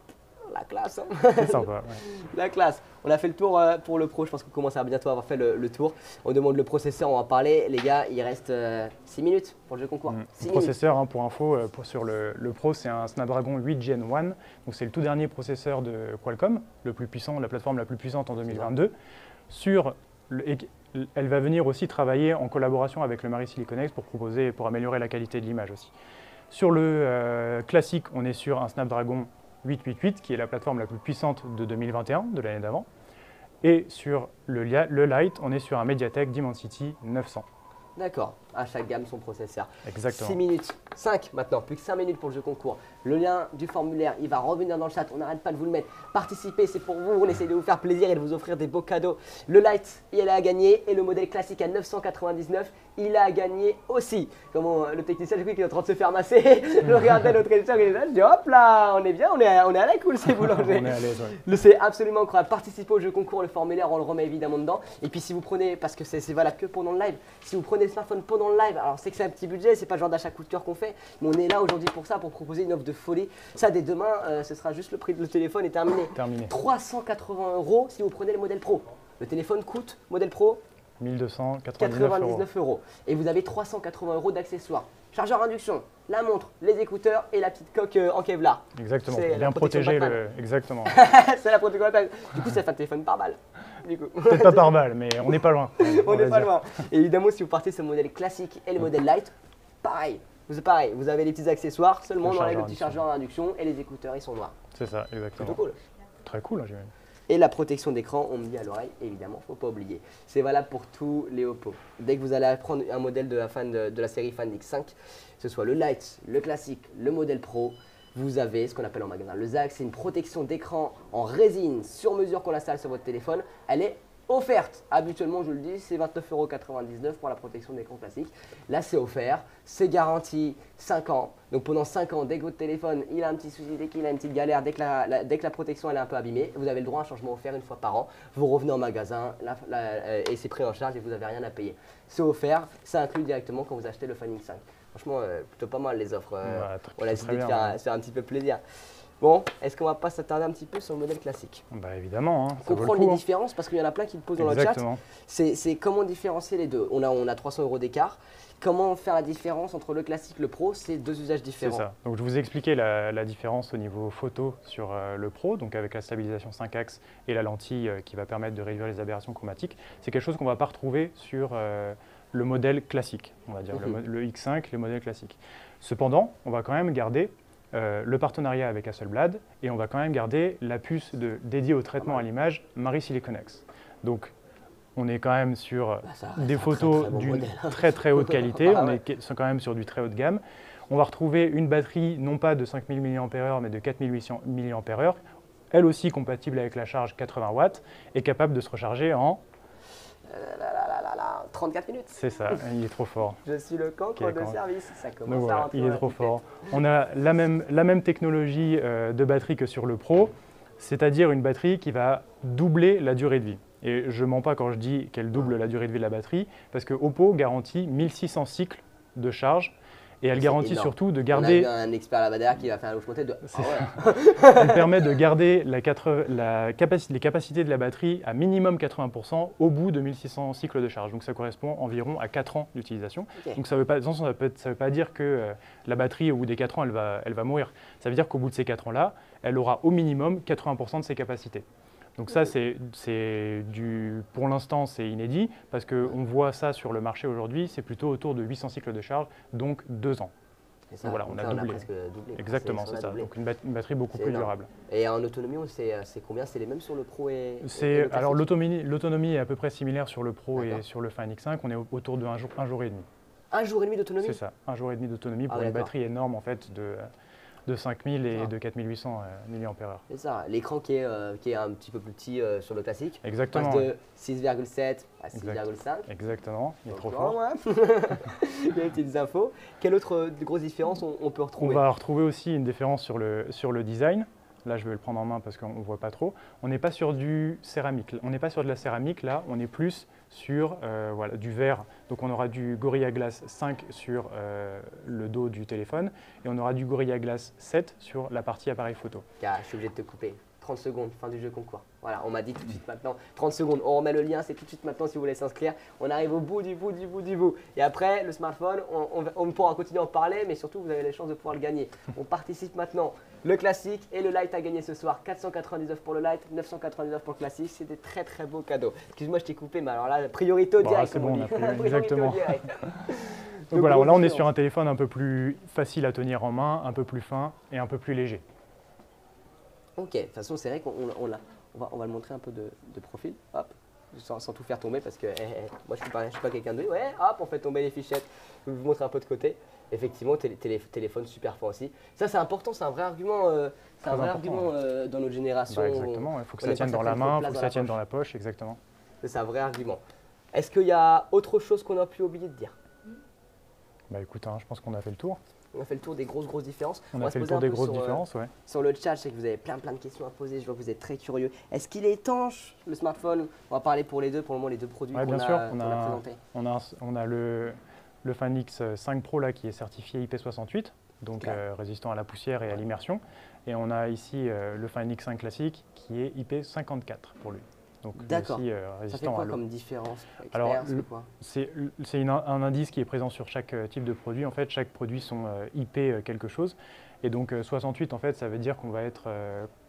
S1: la classe. Hein.
S2: C'est sympa. Ouais.
S1: La classe. On a fait le tour pour le Pro, je pense qu'on commence à bientôt avoir fait le tour. On demande le processeur, on va en parler. Les gars, il reste 6 minutes pour le jeu concours.
S2: Le processeur, hein, pour info, sur le Pro, c'est un Snapdragon 8 Gen 1. Donc c'est le tout dernier processeur de Qualcomm, le plus puissant, la plateforme la plus puissante en 2022. Elle va venir aussi travailler en collaboration avec le Mari Silicon X pour améliorer la qualité de l'image aussi. Sur le classique, on est sur un Snapdragon 888 qui est la plateforme la plus puissante de 2021, de l'année d'avant. Et sur le Lite, on est sur un MediaTek Dimensity 900.
S1: D'accord, à chaque gamme son processeur.
S2: Exactement.
S1: 6 minutes, 5 maintenant, plus que 5 minutes pour le jeu concours. Le lien du formulaire, il va revenir dans le chat, on n'arrête pas de vous le mettre. Participez, c'est pour vous, on essaie de vous faire plaisir et de vous offrir des beaux cadeaux. Le Lite, il a gagné et le modèle classique à 999, il a gagné aussi. Comment le technicien, j'ai cru qu'il est en train de se faire masser. Je regardais notre éditeur et je dis hop là, on est bien, on est à la cool, c'est boulanger.
S2: On est à l'aise, ouais.
S1: C'est absolument incroyable. Participez au jeu concours, le formulaire, on le remet évidemment dedans. Et puis si vous prenez, parce que c'est valable que pendant le live, si vous prenez le smartphone pendant le live, alors c'est que c'est un petit budget, c'est pas le genre d'achat coup de cœur qu'on fait, mais on est là aujourd'hui pour ça, pour proposer une offre de folie. Ça, dès demain, ce sera juste le prix de le téléphone est terminé. 380 € si vous prenez le modèle Pro. Le téléphone coûte, modèle Pro,
S2: 1299
S1: €. Et vous avez 380 € d'accessoires. Chargeur induction, la montre, les écouteurs et la petite coque en Kevlar.
S2: Exactement, pour bien protéger le. Exactement.
S1: C'est la protection Batman. Du coup, ça fait un téléphone par balle.
S2: Peut-être pas par balle, mais on n'est pas loin.
S1: On n'est pas loin. Et évidemment, si vous partez sur le modèle classique et le modèle Lite, pareil. Vous avez les petits accessoires, seulement on enlève le petit chargeur d'induction et les écouteurs, ils sont noirs.
S2: C'est ça, exactement.
S1: C'est cool.
S2: Très cool, hein, j'imagine.
S1: Et la protection d'écran, on me dit à l'oreille, évidemment, faut pas oublier. C'est valable pour tous les Oppo. Dès que vous allez prendre un modèle de la série Find X5, que ce soit le Lite, le classique, le modèle Pro, vous avez ce qu'on appelle en magasin le ZAG, c'est une protection d'écran en résine sur mesure qu'on installe sur votre téléphone. Elle est offerte. Habituellement, je le dis, c'est 29,99 € pour la protection d'écran classique. Là, c'est offert, c'est garanti 5 ans. Donc pendant 5 ans, dès que votre téléphone il a un petit souci, dès qu'il a une petite galère, dès que la protection elle est un peu abîmée, vous avez le droit à un changement offert une fois par an. Vous revenez en magasin et c'est pris en charge et vous n'avez rien à payer. C'est offert, ça inclut directement quand vous achetez le Find X5. Franchement, plutôt pas mal les offres. On a décidé de faire un petit peu plaisir. Bon, est-ce qu'on va pas s'attarder un petit peu sur le modèle classique?
S2: Bah évidemment, hein,
S1: comprendre les différences parce qu'il y en a plein qui le posent dans le chat. C'est comment différencier les deux. On a 300 € d'écart. Comment faire la différence entre le classique et le Pro? C'est deux usages différents.
S2: C'est ça. Donc je vous ai expliqué la différence au niveau photo sur le Pro, donc avec la stabilisation 5 axes et la lentille qui va permettre de réduire les aberrations chromatiques. C'est quelque chose qu'on ne va pas retrouver sur le modèle classique, on va dire, le X5, le modèle classique. Cependant, on va quand même garder le partenariat avec Hasselblad et on va quand même garder la puce dédiée au traitement à l'image Mari Silicon X. Donc on est quand même sur des photos d'une très haute qualité, on est quand même sur du très haut de gamme. On va retrouver une batterie non pas de 5000 mAh mais de 4800 mAh, elle aussi compatible avec la charge 80 watts et capable de se recharger en
S1: 34 minutes.
S2: C'est ça, il est trop fort.
S1: Je suis le cancre de service, ça commence
S2: voilà,
S1: à rentrer.
S2: il est trop fort. On a la même technologie de batterie que sur le Pro, c'est-à-dire une batterie qui va doubler la durée de vie. Et je ne mens pas quand je dis qu'elle double la durée de vie de la batterie, parce que Oppo garantit 1600 cycles de charge Et elle garantit surtout de
S1: On a
S2: garder…
S1: eu un expert là-bas derrière qui va faire un locomotive de…
S2: Elle permet de garder les capacités de la batterie à minimum 80% au bout de 1600 cycles de charge. Donc ça correspond environ à 4 ans d'utilisation.
S1: Ok.
S2: Donc ça veut pas dire que la batterie au bout des 4 ans elle va mourir. Ça veut dire qu'au bout de ces 4 ans-là, elle aura au minimum 80% de ses capacités. Donc ça, pour l'instant, c'est inédit parce qu'on voit ça sur le marché aujourd'hui, c'est plutôt autour de 800 cycles de charge, donc 2 ans.
S1: Ça,
S2: donc voilà, on a doublé.
S1: presque doublé.
S2: Exactement, c'est ça.
S1: Doublé.
S2: Donc une batterie beaucoup plus durable.
S1: Et en autonomie, c'est combien? C'est les mêmes sur le Pro et le
S2: alors
S1: classique?
S2: l'autonomie est à peu près similaire sur le Pro et sur le Fan X5. On est autour de un jour et demi.
S1: Un jour et demi d'autonomie?
S2: C'est ça, un jour et demi d'autonomie pour une batterie énorme en fait de 5000 et de 4800 mAh.
S1: C'est ça, l'écran qui est un petit peu plus petit sur le classique.
S2: Exactement.
S1: Passe de 6,7 à 6,5.
S2: Exactement, il est trop
S1: fort.
S2: fort.
S1: Il y a des petites infos. Quelle autre grosse différence on peut retrouver?
S2: On va retrouver aussi une différence sur le design. Là, je vais le prendre en main parce qu'on ne voit pas trop. On n'est pas sur du céramique. On n'est pas sur de la céramique, là. On est plus sur du verre. Donc, on aura du Gorilla Glass 5 sur le dos du téléphone et on aura du Gorilla Glass 7 sur la partie appareil photo.
S1: Je suis obligé de te couper. 30 secondes, fin du jeu concours. Voilà, on m'a dit tout de suite maintenant. 30 secondes, on remet le lien, c'est tout de suite maintenant si vous voulez s'inscrire. On arrive au bout du bout. Et après, le smartphone, on pourra continuer à en parler, mais surtout, vous avez les chances de pouvoir le gagner. On participe maintenant. Le classique et le light à gagner ce soir. 499 pour le light, 999 pour le classique. C'est des très très beaux cadeaux. Excuse-moi, je t'ai coupé, mais alors là, priorité au direct.
S2: C'est bon, on a pris, exactement. Donc
S1: voilà,
S2: là, on est sur un téléphone un peu plus facile à tenir en main, un peu plus fin et un peu plus léger.
S1: Ok, de toute façon, c'est vrai qu'on va le montrer un peu de profil, hop, sans tout faire tomber parce que moi je suis pas quelqu'un de… Ouais, hop, on fait tomber les fichettes. Je vais vous montrer un peu de côté. Effectivement, téléphone super fort aussi. Ça, c'est important, c'est un vrai argument, dans notre génération.
S2: Bah exactement, il faut que ça tienne dans la main, il faut que ça tienne dans la poche, exactement.
S1: C'est un vrai argument. Est-ce qu'il y a autre chose qu'on a pu oublier de dire?
S2: Bah écoute, je pense qu'on a fait le tour.
S1: On a fait le tour des grosses différences.
S2: On a fait le tour des grosses différences, ouais.
S1: Sur le chat, je sais que vous avez plein de questions à poser. Je vois que vous êtes très curieux. Est-ce qu'il est étanche, le smartphone? On va parler pour les deux, pour le moment, les deux produits qu'on a présentés.
S2: On a le Fan X5 Pro là, qui est certifié IP68, donc résistant à la poussière et à l'immersion. Et on a ici le Fan X5 classique qui est IP54 pour lui.
S1: D'accord.
S2: Ça
S1: fait quoi comme différence?
S2: Alors, c'est un indice qui est présent sur chaque type de produit. En fait, chaque produit sont IP quelque chose. Et donc 68, en fait, ça veut dire qu'on va être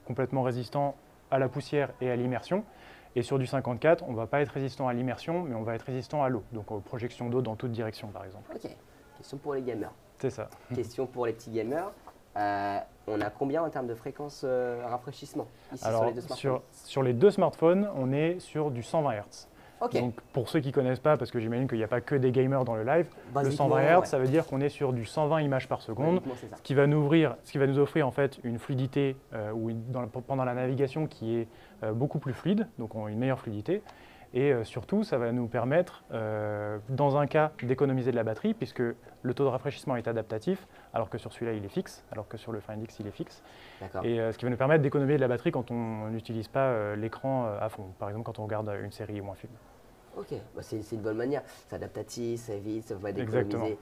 S2: complètement résistant à la poussière et à l'immersion. Et sur du 54, on ne va pas être résistant à l'immersion, mais on va être résistant à l'eau, donc aux projections d'eau dans toute direction, par exemple.
S1: Ok. Question pour les gamers.
S2: C'est ça.
S1: Question pour les petits gamers. On a combien en termes de fréquence rafraîchissement ici?
S2: Alors,
S1: sur les deux smartphones?
S2: Sur les deux smartphones, on est sur du 120 Hz.
S1: Okay.
S2: Donc, pour ceux qui ne connaissent pas, parce que j'imagine qu'il n'y a pas que des gamers dans le live, le 120 Hz, ça veut dire qu'on est sur du 120 images par seconde, ce qui va nous offrir en fait une fluidité pendant la navigation qui est beaucoup plus fluide, donc une meilleure fluidité. Et surtout, ça va nous permettre, dans un cas, d'économiser de la batterie, puisque le taux de rafraîchissement est adaptatif, alors que sur celui-là, il est fixe, alors que sur le Find X, il est fixe. Et ce qui va nous permettre d'économiser de la batterie quand on n'utilise pas l'écran à fond, par exemple quand on regarde une série ou un film.
S1: Ok, c'est une bonne manière. C'est adaptatif, c'est vite, ça va d'économiser.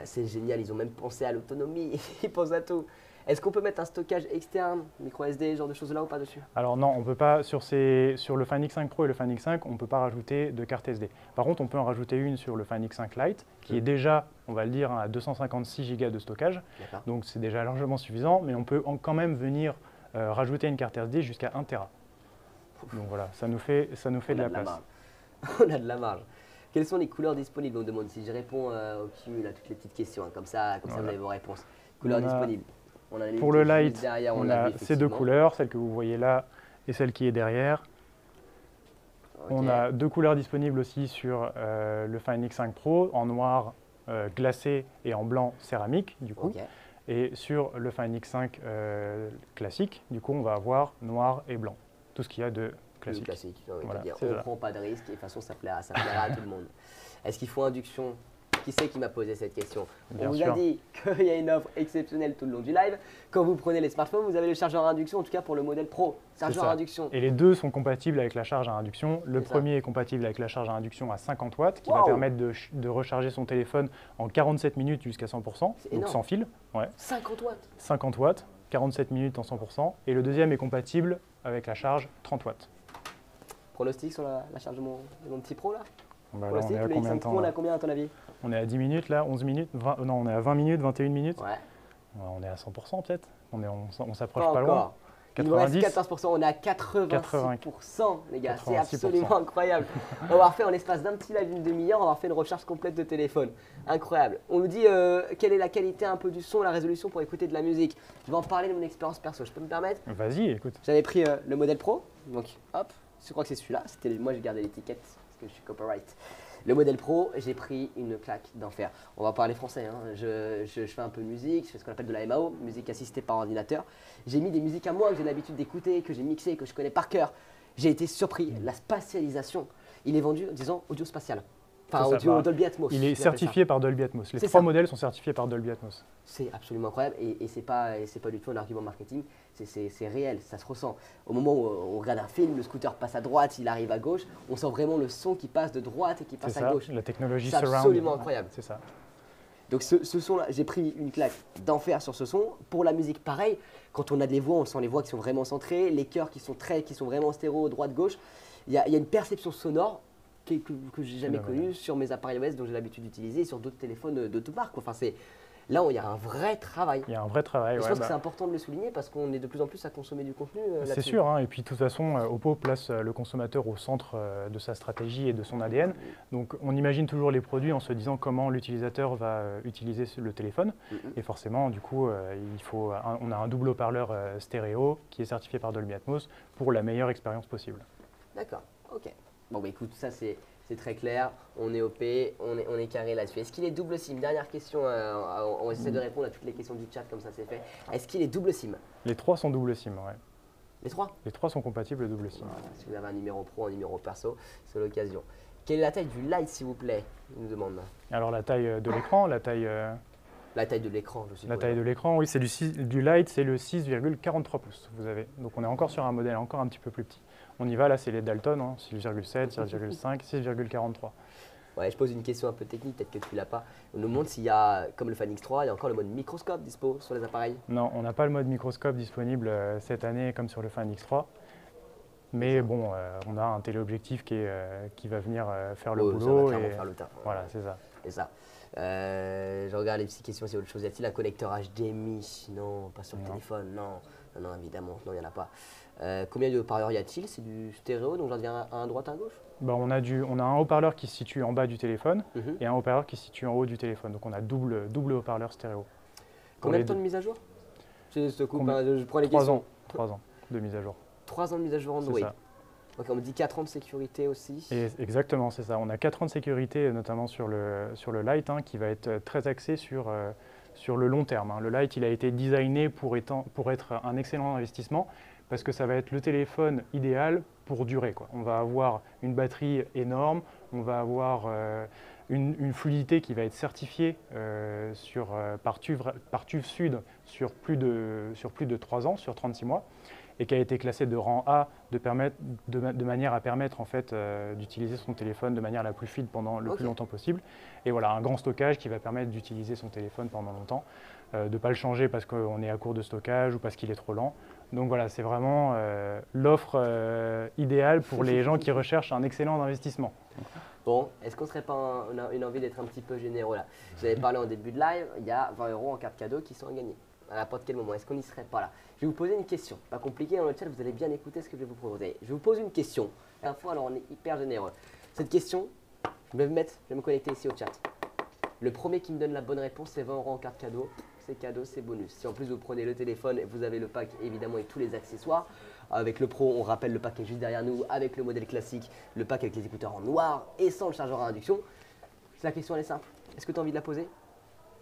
S1: C'est génial, ils ont même pensé à l'autonomie, ils pensent à tout. Est-ce qu'on peut mettre un stockage externe, micro SD, ce genre de choses-là ou pas dessus?
S2: Alors non, on peut pas, sur le Fan X5 Pro et le Fan X5, on ne peut pas rajouter de carte SD. Par contre, on peut en rajouter une sur le Fan X5 Lite, qui est déjà, on va le dire, à 256 Go de stockage. Donc c'est déjà largement suffisant, mais on peut quand même venir rajouter une carte SD jusqu'à 1 Tera. Donc voilà, ça nous fait de la place.
S1: On a de la marge. Quelles sont les couleurs disponibles? On demande si je réponds au cumul à toutes les petites questions, comme ça vous avez vos réponses. Couleurs disponibles.
S2: Pour le light, on a ces deux couleurs, celle que vous voyez là et celle qui est derrière. Okay. On a deux couleurs disponibles aussi sur le Fan X5 Pro, en noir glacé et en blanc céramique, du coup. Okay. Et sur le Fan X5 classique, du coup, on va avoir noir et blanc. Tout ce qu'il y a de classique.
S1: Voilà, on ne prend pas de risque et de toute façon, ça plaira à tout le monde. Est-ce qu'il faut induction? qui c'est qui m'a posé cette question.
S2: Bien
S1: On vous
S2: sûr.
S1: a dit qu'il y a une offre exceptionnelle tout le long du live. Quand vous prenez les smartphones, vous avez le chargeur à induction, en tout cas pour le modèle Pro. Chargeur à induction.
S2: Et les deux sont compatibles avec la charge à induction. Le
S1: C'est ça.
S2: premier est compatible avec la charge à induction à 50 watts, qui va
S1: Wow.
S2: permettre de recharger son téléphone en 47 minutes jusqu'à 100%,
S1: C'est
S2: donc
S1: énorme.
S2: sans fil. Ouais.
S1: 50 watts.
S2: 50 watts, 47 minutes en 100%. Et le deuxième est compatible avec la charge 30 watts.
S1: Pronostic sur la charge de mon petit Pro là.
S2: Bah là, on
S1: Pronostic,
S2: est à
S1: le
S2: combien de
S1: X5 Pro,
S2: temps
S1: on
S2: là
S1: a combien à ton avis?
S2: On est à 10 minutes là, 11 minutes, non, on est à 20 minutes, 21 minutes.
S1: Ouais.
S2: Ouais, on est à 100% peut-être. On s'approche
S1: Pas
S2: pas loin.
S1: encore. Il nous reste
S2: 90.
S1: 14%, on est à 86%, les gars, c'est absolument incroyable. On va avoir fait en l'espace d'un petit live d'une demi-heure, on va avoir fait une recharge complète de téléphone. Incroyable. On nous dit quelle est la qualité un peu du son, la résolution pour écouter de la musique. Je vais en parler de mon expérience perso, je peux me permettre?
S2: Vas-y, écoute.
S1: J'avais pris le modèle Pro, donc hop, je crois que c'est celui-là. Moi j'ai gardé l'étiquette parce que je suis copyright. Le modèle Pro, j'ai pris une claque d'enfer. On va parler français, hein. Je fais un peu de musique, je fais ce qu'on appelle de la MAO, musique assistée par ordinateur. J'ai mis des musiques à moi que j'ai l'habitude d'écouter, que j'ai mixées, que je connais par cœur. J'ai été surpris, la spatialisation. Il est vendu, disons, audio spatial. Enfin,
S2: C'est ça,
S1: audio
S2: bah,
S1: Dolby Atmos.
S2: Il est
S1: je l'appelle
S2: certifié par Dolby Atmos. Les
S1: C'est
S2: trois
S1: ça.
S2: modèles sont certifiés par Dolby Atmos.
S1: C'est absolument incroyable et c'est pas du tout un argument marketing, c'est réel, ça se ressent. Au moment où on regarde un film, le scooter passe à droite, il arrive à gauche, on sent vraiment le son qui passe de droite et qui
S2: C'est
S1: passe à
S2: ça,
S1: gauche.
S2: la technologie
S1: C'est
S2: surround.
S1: absolument incroyable.
S2: C'est ça.
S1: Donc ce son-là, j'ai pris une claque d'enfer sur ce son. Pour la musique, pareil, quand on a des voix, on sent les voix qui sont vraiment centrées, les chœurs qui sont vraiment stéréo, droite-gauche. Il y a une perception sonore que j'ai jamais connue sur mes appareils OS dont j'ai l'habitude d'utiliser et sur d'autres téléphones de toute marque. Enfin, là où il y a un vrai travail.
S2: Il y a un vrai travail.
S1: Et je
S2: ouais,
S1: pense que c'est important de le souligner parce qu'on est de plus en plus à consommer du contenu.
S2: c'est
S1: là-dessus.
S2: sûr, hein, et puis de toute façon, Oppo place le consommateur au centre de sa stratégie et de son ADN. Donc on imagine toujours les produits en se disant comment l'utilisateur va utiliser le téléphone. Et forcément, du coup, on a un double haut-parleur stéréo qui est certifié par Dolby Atmos pour la meilleure expérience possible.
S1: D'accord, ok. Bon, bah écoute, ça c'est très clair. On est OP, on est carré là-dessus. Est-ce qu'il est double SIM? Dernière question, on essaie de répondre à toutes les questions du chat comme ça c'est fait. Est-ce qu'il est double SIM?
S2: Les trois sont double SIM, ouais.
S1: Les trois?
S2: Les trois sont compatibles double SIM.
S1: Voilà, si vous avez un numéro pro, un numéro perso, c'est l'occasion. Quelle est la taille du Lite s'il vous plaît? Il nous demande.
S2: Alors la taille de l'écran,
S1: La taille de l'écran, je suppose.
S2: La taille de l'écran, oui, c'est du Lite, c'est le 6,43 pouces. Vous avez. Donc on est encore sur un modèle encore un petit peu plus petit. On y va, là c'est les Dalton, hein, 6,7, 6,5, 6,43.
S1: Ouais, je pose une question un peu technique, peut-être que tu l'as pas. On nous demande s'il y a, comme le Fan X3, il y a encore le mode microscope dispo sur les appareils.
S2: Non, on n'a pas le mode microscope disponible cette année comme sur le Fan X3. Mais bon, on a un téléobjectif qui va venir faire le boulot.
S1: Ça va clairement faire le taf.
S2: Voilà, c'est ça.
S1: C'est ça. Je regarde les petites questions, c'est autre chose. Y a-t-il un connecteur HDMI? Non, pas sur le téléphone, non. Non, évidemment, non, il n'y en a pas. Combien de haut-parleurs y a-t-il? C'est du stéréo, donc j'en dirais un à droite, un à gauche?
S2: Bah, on a un haut-parleur qui se situe en bas du téléphone et un haut-parleur qui se situe en haut du téléphone. Donc on a double haut-parleur stéréo.
S1: Combien de temps de mise à jour? Je prends les
S2: 3
S1: questions.
S2: ans. 3 ans de mise à jour.
S1: 3 ans de mise à jour Android.
S2: C'est ça.
S1: Ok, on me dit 4 ans de sécurité aussi.
S2: Et exactement, c'est ça. On a 4 ans de sécurité, notamment sur le Lite, hein, qui va être très axé sur le long terme. Hein. Le Lite, il a été designé pour être un excellent investissement parce que ça va être le téléphone idéal pour durer, quoi. On va avoir une batterie énorme, on va avoir une fluidité qui va être certifiée par TÜV Sud sur plus de 3 ans, sur 36 mois. Et qui a été classé de rang A de manière à permettre en fait, d'utiliser son téléphone de manière la plus fluide pendant le plus longtemps possible. Et voilà, un grand stockage qui va permettre d'utiliser son téléphone pendant longtemps, de ne pas le changer parce qu'on est à court de stockage ou parce qu'il est trop lent. Donc voilà, c'est vraiment l'offre idéale pour les gens qui recherchent un excellent investissement.
S1: Bon, est-ce qu'on ne serait pas une envie d'être un petit peu généreux là? J'avais parlé en début de live, il y a 20 € en carte cadeau qui sont à gagner. À n'importe quel moment, est-ce qu'on n'y serait pas là? Je vais vous poser une question, pas compliqué dans le chat, vous allez bien écouter ce que je vais vous proposer. Je vous pose une question, la fois alors on est hyper généreux. Cette question, je vais me connecter ici au chat. Le premier qui me donne la bonne réponse, c'est 20 € en carte cadeau. C'est cadeau, c'est bonus. Si en plus vous prenez le téléphone, vous avez le pack évidemment et tous les accessoires. Avec le Pro, on rappelle le pack qui est juste derrière nous, avec le modèle classique, le pack avec les écouteurs en noir et sans le chargeur à induction. La question elle est simple, est-ce que tu as envie de la poser?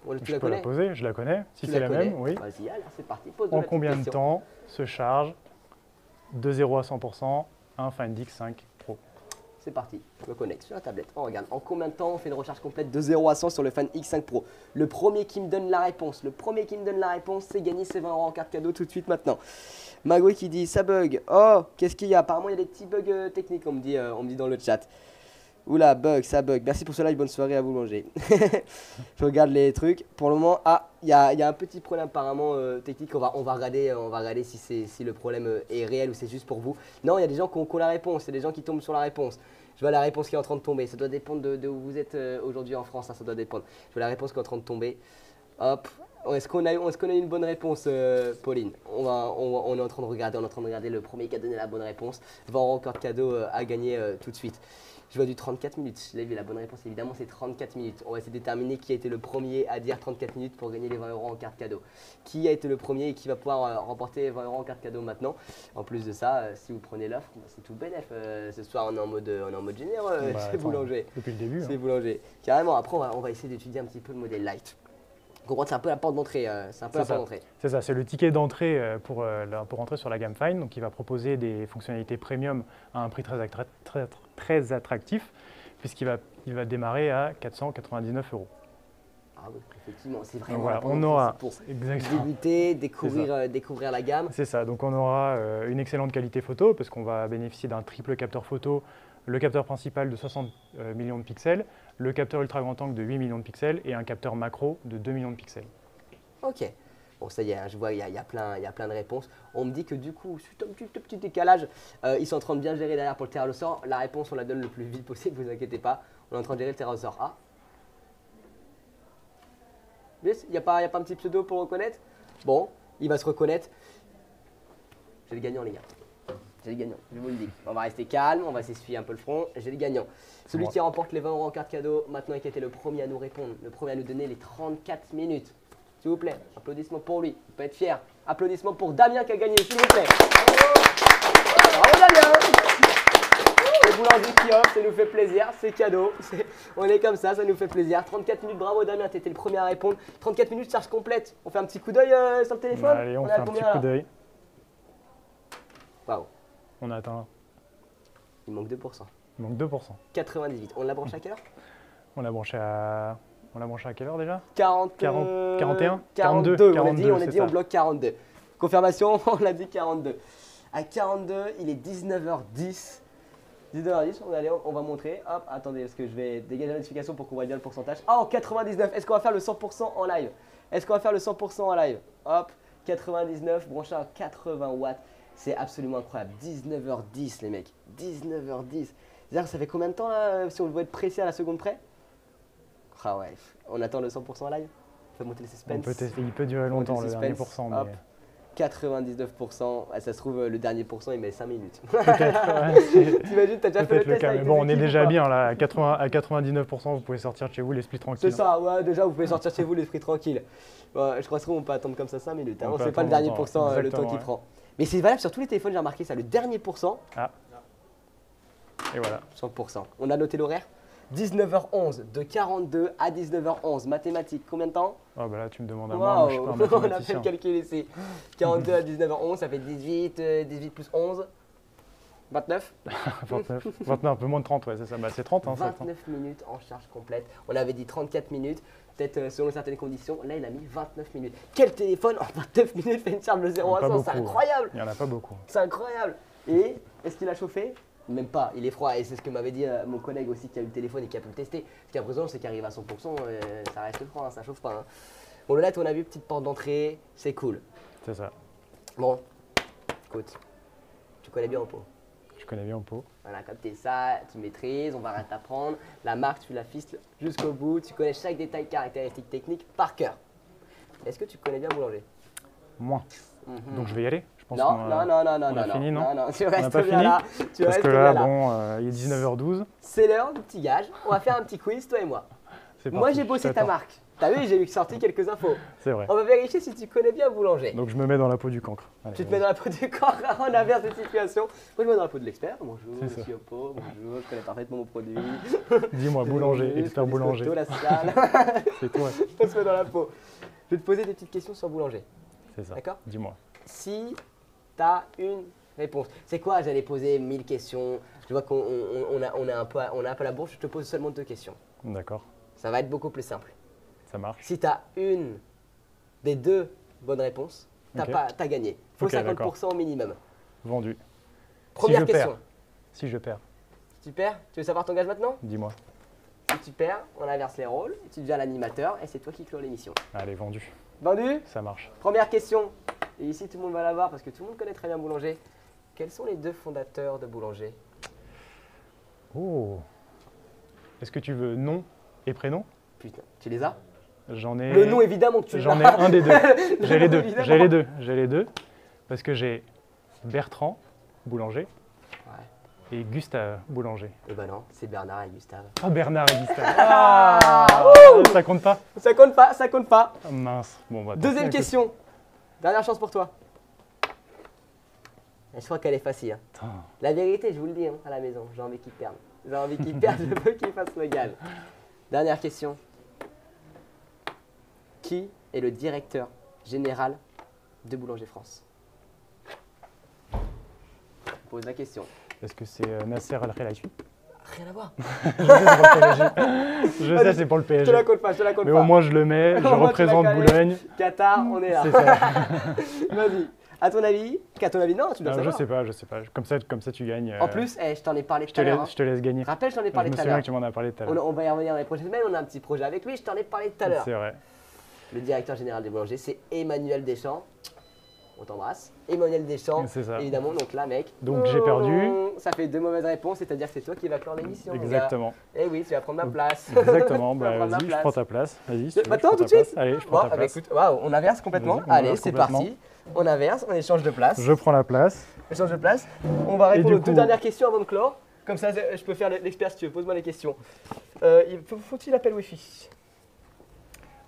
S2: Je peux la poser, je la connais. Si c'est la même, oui.
S1: Vas-y, alors c'est parti, pose
S2: En combien de temps se charge de 0 à 100% un Find X5 Pro?
S1: c'est parti. Je me connecte sur la tablette. On regarde. En combien de temps on fait une recharge complète de 0 à 100 sur le Fan X5 Pro? Le premier qui me donne la réponse, c'est gagner ses 20 € en carte cadeau tout de suite maintenant. Magui qui dit ça bug. Oh, qu'est-ce qu'il y a? Apparemment, il y a des petits bugs techniques, on me dit dans le chat. Oula, bug, ça bug. Merci pour ce live, bonne soirée à vous manger. Je regarde les trucs. Pour le moment, il y a un petit problème apparemment technique. On va regarder si le problème est réel ou c'est juste pour vous. Non, il y a des gens qui ont la réponse, il y a des gens qui tombent sur la réponse. Je vois la réponse qui est en train de tomber. Ça doit dépendre de où vous êtes aujourd'hui en France, ça doit dépendre. Je vois la réponse qui est en train de tomber. Hop. Est-ce qu'on a eu une bonne réponse, Pauline? On est en train de regarder, le premier qui a donné la bonne réponse. 20 € encore de cadeau à gagner tout de suite. Je vois du 34 minutes. Je l'ai vu, la bonne réponse évidemment c'est 34 minutes. On va essayer de déterminer qui a été le premier à dire 34 minutes pour gagner les 20 € en carte cadeau. Qui a été le premier et qui va pouvoir remporter les 20 € en carte cadeau maintenant. En plus de ça, si vous prenez l'offre, c'est tout bénef. Ce soir on est en mode généreux, c'est boulanger.
S2: Depuis le début.
S1: C'est boulanger. Carrément, après on va essayer d'étudier un petit peu le modèle light. C'est un peu la porte d'entrée.
S2: C'est ça, c'est le ticket d'entrée pour entrer sur la gamme Fine. Donc, il va proposer des fonctionnalités premium à un prix très attractif, puisqu'il va démarrer à 499 €.
S1: Ah oui, effectivement, c'est vraiment
S2: voilà, on aura
S1: pour débuter, découvrir la gamme.
S2: C'est ça, donc on aura une excellente qualité photo, parce qu'on va bénéficier d'un triple capteur photo, le capteur principal de 60 millions de pixels, le capteur ultra grand angle de 8 millions de pixels et un capteur macro de 2 millions de pixels.
S1: Ok, bon ça y est, je vois, il y a plein de réponses. On me dit que du coup, suite à un petit décalage, ils sont en train de bien gérer derrière pour le tirage au sort. La réponse, on la donne le plus vite possible, vous inquiétez pas. On est en train de gérer le tirage au sort. Ah, il n'y a pas un petit pseudo pour reconnaître? Bon, il va se reconnaître. J'ai le gagnant les gars. J'ai le gagnant, je vous le dis. On va rester calme, on va s'essuyer un peu le front. J'ai le gagnant. Celui qui remporte les 20 € en carte cadeau, maintenant et qui a été le premier à nous répondre, le premier à nous donner les 34 minutes. S'il vous plaît, applaudissements pour lui, il peut être fier. Applaudissements pour Damien qui a gagné, s'il vous plaît. Bravo Damien. Le boulanger qui offre, ça nous fait plaisir, c'est cadeau. On est comme ça nous fait plaisir. 34 minutes, bravo Damien, tu étais le premier à répondre. 34 minutes, charge complète. On fait un petit coup d'œil sur le téléphone?
S2: Allez, on fait un petit coup d'œil.
S1: Waouh.
S2: On a atteint.
S1: Il manque 2%.
S2: Il manque 2%.
S1: 98. On l'a branché à quelle heure?
S2: On l'a branché à quelle heure déjà?
S1: 41
S2: 42.
S1: On a dit on bloque 42. Confirmation, on a dit 42. À 42, il est 19h10. 19h10, on va montrer. Hop, attendez, est-ce que je vais dégager la notification pour qu'on voit bien le pourcentage? Ah, en 99, est-ce qu'on va faire le 100% en live? Hop, 99, branché à 80 watts. C'est absolument incroyable. 19h10 les mecs. 19h10. C'est-à-dire ça fait combien de temps là si on veut être précis à la seconde près? Ah ouais, on attend le 100% en live. On peut monter le suspense.
S2: Il peut durer longtemps le dernier pourcent.
S1: Hop. 99%, ça se trouve le dernier pourcent il met 5 minutes. T'imagines, t'as déjà fait le test avec
S2: bon, on est déjà bien là, à 99%, vous pouvez sortir de chez vous l'esprit tranquille.
S1: C'est ça, ouais, déjà vous pouvez sortir de chez vous l'esprit tranquille. Ouais, je crois qu'on peut attendre comme ça 5 minutes, hein. On ne fait pas le dernier pourcent, le temps qu'il prend. Mais c'est valable sur tous les téléphones, j'ai remarqué ça, le dernier pourcent.
S2: Ah. Et voilà.
S1: 100%. On a noté l'horaire 19h11, de 42 à 19h11. Mathématiques, combien de temps?
S2: Oh bah là tu me demandes à moi, moi je suis pas un mathématicien.
S1: On a fait le calcul ici. 42 à 19h11, ça fait 18, 18 plus 11, 29.
S2: 29, un peu moins de 30, ouais, c'est ça. Bah, c'est 30. Hein,
S1: 29 minutes en charge complète. On avait dit 34 minutes, peut-être selon certaines conditions. Là, il a mis 29 minutes. Quel téléphone en 29 minutes fait une charge de 0 à 100? C'est incroyable.
S2: Il n'y en a pas beaucoup.
S1: C'est incroyable. Et est-ce qu'il a chauffé? Même pas, il est froid. Et c'est ce que m'avait dit mon collègue aussi qui a eu le téléphone et qui a pu le tester. Ce qui est impressionnant, c'est qu'il arrive à 100%, ça reste froid, hein, ça chauffe pas. Hein. Bon, le LED, on a vu, petite porte d'entrée, c'est cool.
S2: C'est ça.
S1: Bon, écoute, tu connais bien Oppo.
S2: Je connais bien Oppo.
S1: Voilà, comme tu es ça, tu maîtrises, on va rien t'apprendre. La marque, tu la fistes jusqu'au bout. Tu connais chaque détail caractéristique technique par cœur. Est-ce que tu connais bien Boulanger?
S2: Moins. Donc je vais y aller. Je pense
S1: non,
S2: on a fini, non,
S1: tu restes
S2: pas
S1: bien
S2: fini
S1: là.
S2: Parce que là, bon, il est 19h12.
S1: C'est l'heure du petit gage. On va faire un petit quiz, toi et moi. Moi, j'ai bossé ta marque. T'as vu, j'ai sorti quelques infos.
S2: C'est vrai.
S1: On va vérifier si tu connais bien Boulanger.
S2: Donc je me mets dans la peau du cancre. Allez,
S1: tu te mets dans la peau du cancre, on inverse cette situation. Moi, je me mets dans la peau de l'expert. Bonjour, monsieur Oppo. Bonjour, je connais parfaitement mon produit.
S2: Dis-moi, boulanger, expert boulanger.
S1: C'est toi. On se met dans la peau. Je vais te poser des petites questions sur Boulanger.
S2: C'est ça.
S1: D'accord?
S2: Dis-moi.
S1: Si tu as une réponse. C'est quoi? J'allais poser 1000 questions. Je vois qu'on a un peu la bourse. Je te pose seulement 2 questions.
S2: D'accord,
S1: Ça va être beaucoup plus simple.
S2: ça marche.
S1: Si tu as une des 2 bonnes réponses,
S2: Ok.
S1: t'as gagné. Faut
S2: Ok,
S1: 50% au minimum.
S2: Vendu.
S1: Première
S2: si je
S1: question.
S2: perds. Si je perds,
S1: Si tu perds, tu veux savoir ton gage maintenant?
S2: dis-moi.
S1: Si tu perds, on inverse les rôles. Et tu deviens l'animateur et c'est toi qui clôt l'émission.
S2: Allez, vendu.
S1: Vendu?
S2: Ça marche.
S1: Première question. Et ici, tout le monde va l'avoir parce que tout le monde connaît très bien Boulanger. Quels sont les 2 fondateurs de Boulanger?
S2: Oh. Est-ce que tu veux nom et prénom?
S1: Putain, tu les as?
S2: J'en ai.
S1: Le nom, évidemment que tu
S2: J'en ai
S1: l'as.
S2: un des deux. J'ai les deux.
S1: Évidemment.
S2: J'ai les deux. J'ai les deux. Parce que j'ai Bertrand Boulanger
S1: Ouais.
S2: et Gustave Boulanger.
S1: Eh ben non, c'est Bernard et Gustave.
S2: Oh, Bernard et Gustave.
S1: Ah,
S2: Ça compte pas?
S1: ça compte pas, ça compte pas.
S2: Ah, mince. Bon, bah, tant
S1: Deuxième
S2: pis, écoute.
S1: question. Dernière chance pour toi. Et je crois qu'elle est facile. Hein.
S2: Putain.
S1: La vérité, je vous le dis hein, à la maison, j'ai envie qu'ils perdent. J'ai envie qu'ils perdent, je veux qu'ils fassent le gage. Dernière question. Qui est le directeur général de Boulanger France? Je pose la question.
S2: Est-ce que c'est Nasser Al-Khelaifi?
S1: Rien à voir.
S2: Je sais, c'est pour le
S1: Je te
S2: PSG.
S1: la compte pas, je te la compte
S2: Mais
S1: pas.
S2: au moins, je le mets. Je
S1: Au moins, tu l'as
S2: représente
S1: calé.
S2: Boulogne.
S1: Qatar, on est là.
S2: C'est ça.
S1: Vas-y. À ton avis? Qu'à ton avis, non, tu dois
S2: Je
S1: savoir.
S2: sais pas, je sais pas. Comme ça tu gagnes.
S1: En plus, je t'en ai parlé
S2: je
S1: tout
S2: te,
S1: à l'heure.
S2: laisse,
S1: Hein.
S2: je te laisse gagner.
S1: Rappelle, je t'en ai
S2: Je
S1: parlé
S2: me
S1: tout à
S2: souviens
S1: l'heure.
S2: que tu m'en as parlé tout à l'heure.
S1: On va y revenir dans les prochaines semaines, on a un petit projet avec lui, je t'en ai parlé tout à l'heure.
S2: C'est vrai.
S1: Le directeur général des boulangers, c'est Emmanuel Deschamps. On t'embrasse. Emmanuel Deschamps,
S2: C'est ça.
S1: évidemment, donc là, mec.
S2: Donc, j'ai perdu.
S1: Ça fait 2 mauvaises réponses, c'est-à-dire que c'est toi qui vas clore l'émission. mon gars.
S2: Exactement.
S1: Eh oui, tu vas prendre ma place.
S2: Exactement.
S1: Tu vas
S2: Bah,
S1: prendre ma
S2: vas-y, je
S1: place.
S2: prends ta place. Vas-y. si tu veux,
S1: Maintenant,
S2: je
S1: tout
S2: prends
S1: de
S2: ta
S1: suite.
S2: place. Allez, je
S1: Bon,
S2: prends ta
S1: ah bah,
S2: place.
S1: écoute, waouh, on inverse complètement.
S2: Vas-y, on
S1: Allez,
S2: inverse
S1: c'est
S2: complètement.
S1: parti. On inverse, on échange de place.
S2: Je prends la place.
S1: Échange de place. On va répondre
S2: du
S1: aux 2
S2: coup-
S1: dernières questions avant de clore. Comme ça, je peux faire l'expert si tu veux. Pose-moi les questions. Faut-il appel Wi-Fi?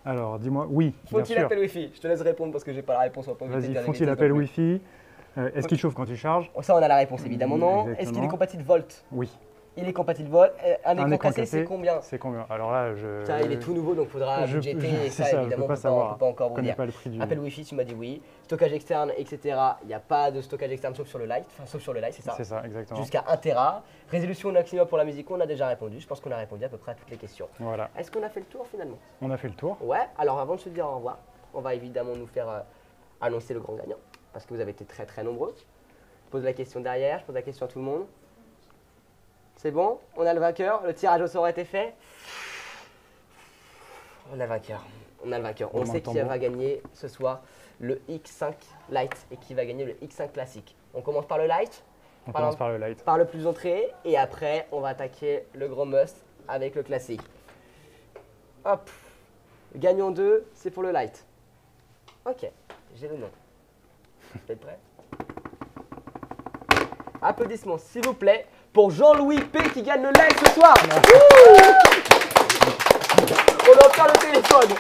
S2: Alors, dis-moi. Oui, bien
S1: Faut-il
S2: sûr.
S1: appel Wi-Fi? Je te laisse répondre parce que j'ai pas la réponse. On va pas éviter de
S2: Vas-y,
S1: dire des
S2: font-ils
S1: bêtises
S2: appel
S1: non plus.
S2: Wi-Fi? Est-ce qu'il chauffe quand tu charges?
S1: Ça, on a la réponse évidemment non. Est-ce qu'il
S2: Exactement.
S1: est compatible Volt?
S2: Oui.
S1: Il est compatible Volt. Un écran
S2: écran
S1: cassé, c'est combien?
S2: C'est combien? Alors là,
S1: Ça, il est tout nouveau, donc il faudra budgéter et
S2: c'est
S1: ça,
S2: ça, je
S1: évidemment,
S2: peux pas
S1: on
S2: savoir.
S1: peut pas encore
S2: Je
S1: vous
S2: connais
S1: dire.
S2: pas le prix du.
S1: Appel Wi-Fi, tu m'as dit oui. Stockage externe, etc. Il n'y a pas de stockage externe sauf sur le Lite, enfin sauf sur le Lite, c'est ça.
S2: C'est ça, exactement.
S1: Jusqu'à 1 Tera. Résolution maximum pour la musique, on a déjà répondu. Je pense qu'on a répondu à peu près à toutes les questions.
S2: Voilà.
S1: Est-ce qu'on a fait le tour finalement?
S2: On a fait le tour.
S1: Ouais, alors avant de se dire au revoir, on va évidemment nous faire annoncer le grand gagnant parce que vous avez été très très nombreux. Je pose la question derrière, je pose la question à tout le monde. C'est bon? On a le vainqueur, le tirage au sort a été fait. On a le vainqueur, on a le vainqueur. On sait qui va gagner ce soir le X5 Lite et qui va gagner le X5 classique. On commence par le Lite,
S2: On commence par le light.
S1: par le plus entré et après on va attaquer le gros must avec le classique. Hop, gagnant 2, c'est pour le Lite. Ok, j'ai le nom. Vous êtes prêts? Applaudissements s'il vous plaît pour Jean-Louis P qui gagne le live ce soir. On va faire le téléphone.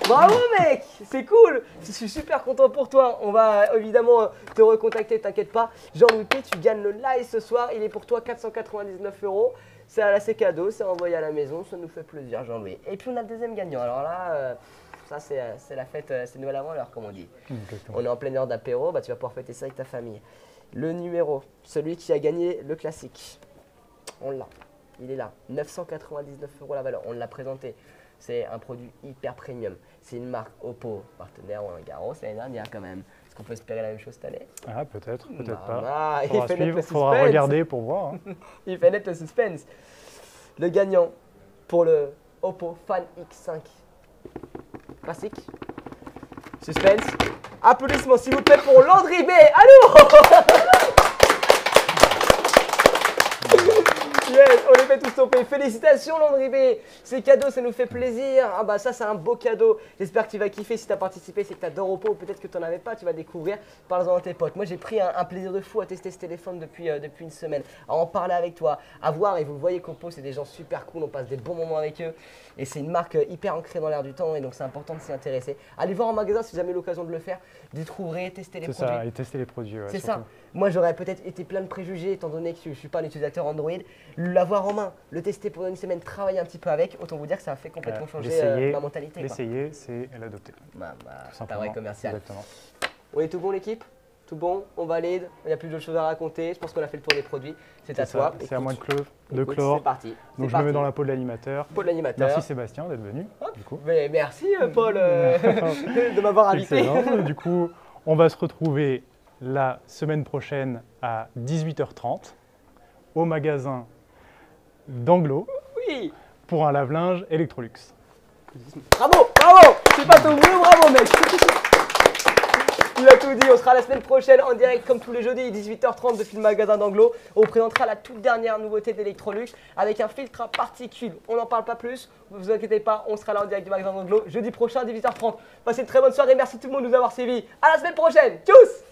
S1: Bravo mec, c'est cool. Je suis super content pour toi. On va évidemment te recontacter, t'inquiète pas. Jean-Louis P, tu gagnes le live ce soir. Il est pour toi 499 €. C'est cadeau, c'est envoyé à la maison. Ça nous fait plaisir Jean-Louis. Et puis on a le deuxième gagnant. Alors là, ça c'est la fête, c'est Noël avant l'heure comme on dit.
S2: Exactement.
S1: On est en pleine heure d'apéro, bah, tu vas pouvoir fêter ça avec ta famille. Le numéro, celui qui a gagné le classique, on l'a, il est là, 999 € la valeur, on l'a présenté. C'est un produit hyper premium. C'est une marque Oppo, partenaire Roland Garros l'année dernière quand même. Est-ce qu'on peut espérer la même chose cette année?
S2: Ah, peut-être, peut-être
S1: Bah,
S2: pas.
S1: il
S2: Faudra
S1: fait naître
S2: suivre,
S1: le
S2: faudra
S1: suspense.
S2: regarder pour voir. hein.
S1: Il fait naître le suspense. Le gagnant pour le Oppo Fan X5 classique. Suspense. Applaudissements s'il vous plaît pour Landry B. Allô. Yes, on les fait tous tomber. Félicitations Landry B. C'est cadeau, ça nous fait plaisir. Ah bah ça c'est un beau cadeau. J'espère que tu vas kiffer. Si tu as participé, c'est que tu adores Oppo. Peut-être que tu n'en avais pas, tu vas découvrir. Parle-en à tes potes. Moi j'ai pris un plaisir de fou à tester ce téléphone depuis une semaine. À en parler avec toi, à voir. Et vous le voyez qu'Oppo c'est des gens super cool. On passe des bons moments avec eux. Et c'est une marque hyper ancrée dans l'air du temps. Et donc c'est important de s'y intéresser. Allez voir en magasin si vous avez eu l'occasion de le faire. Découvrir, tester les
S2: C'est
S1: produits.
S2: ça, et tester les produits. Ouais,
S1: C'est
S2: surtout.
S1: ça. Moi, j'aurais peut-être été plein de préjugés étant donné que je ne suis pas un utilisateur Android. L'avoir en main, le tester pendant une semaine, travailler un petit peu avec, autant vous dire que ça a fait complètement changer
S2: L'essayer,
S1: ma mentalité. Quoi.
S2: L'essayer, c'est l'adopter.
S1: Bah,
S2: Tout
S1: ta
S2: simplement.
S1: vraie commerciale.
S2: Exactement.
S1: On est tout bon l'équipe? Tout bon, on valide, il n'y a plus de choses à raconter. Je pense qu'on a fait le tour des produits. C'est à toi.
S2: C'est à moi de clore.
S1: C'est parti.
S2: Donc je me mets dans la peau de l'animateur.
S1: Peau de l'animateur.
S2: Merci Sébastien d'être venu. Du coup.
S1: Mais merci Paul de m'avoir invité.
S2: Excellent. Du coup, on va se retrouver la semaine prochaine à 18h30 au magasin d'Anglo pour un lave-linge Electrolux.
S1: Bravo, bravo. C'est pas ton mieux, bravo mec. Il a tout dit, on sera la semaine prochaine en direct comme tous les jeudis, 18h30 depuis le magasin d'Anglo. On vous présentera la toute dernière nouveauté d'Electrolux avec un filtre à particules. On n'en parle pas plus, ne vous inquiétez pas, on sera là en direct du magasin d'Anglo jeudi prochain, 18h30. Passez une très bonne soirée, merci tout le monde de nous avoir suivis. À la semaine prochaine, tchuss.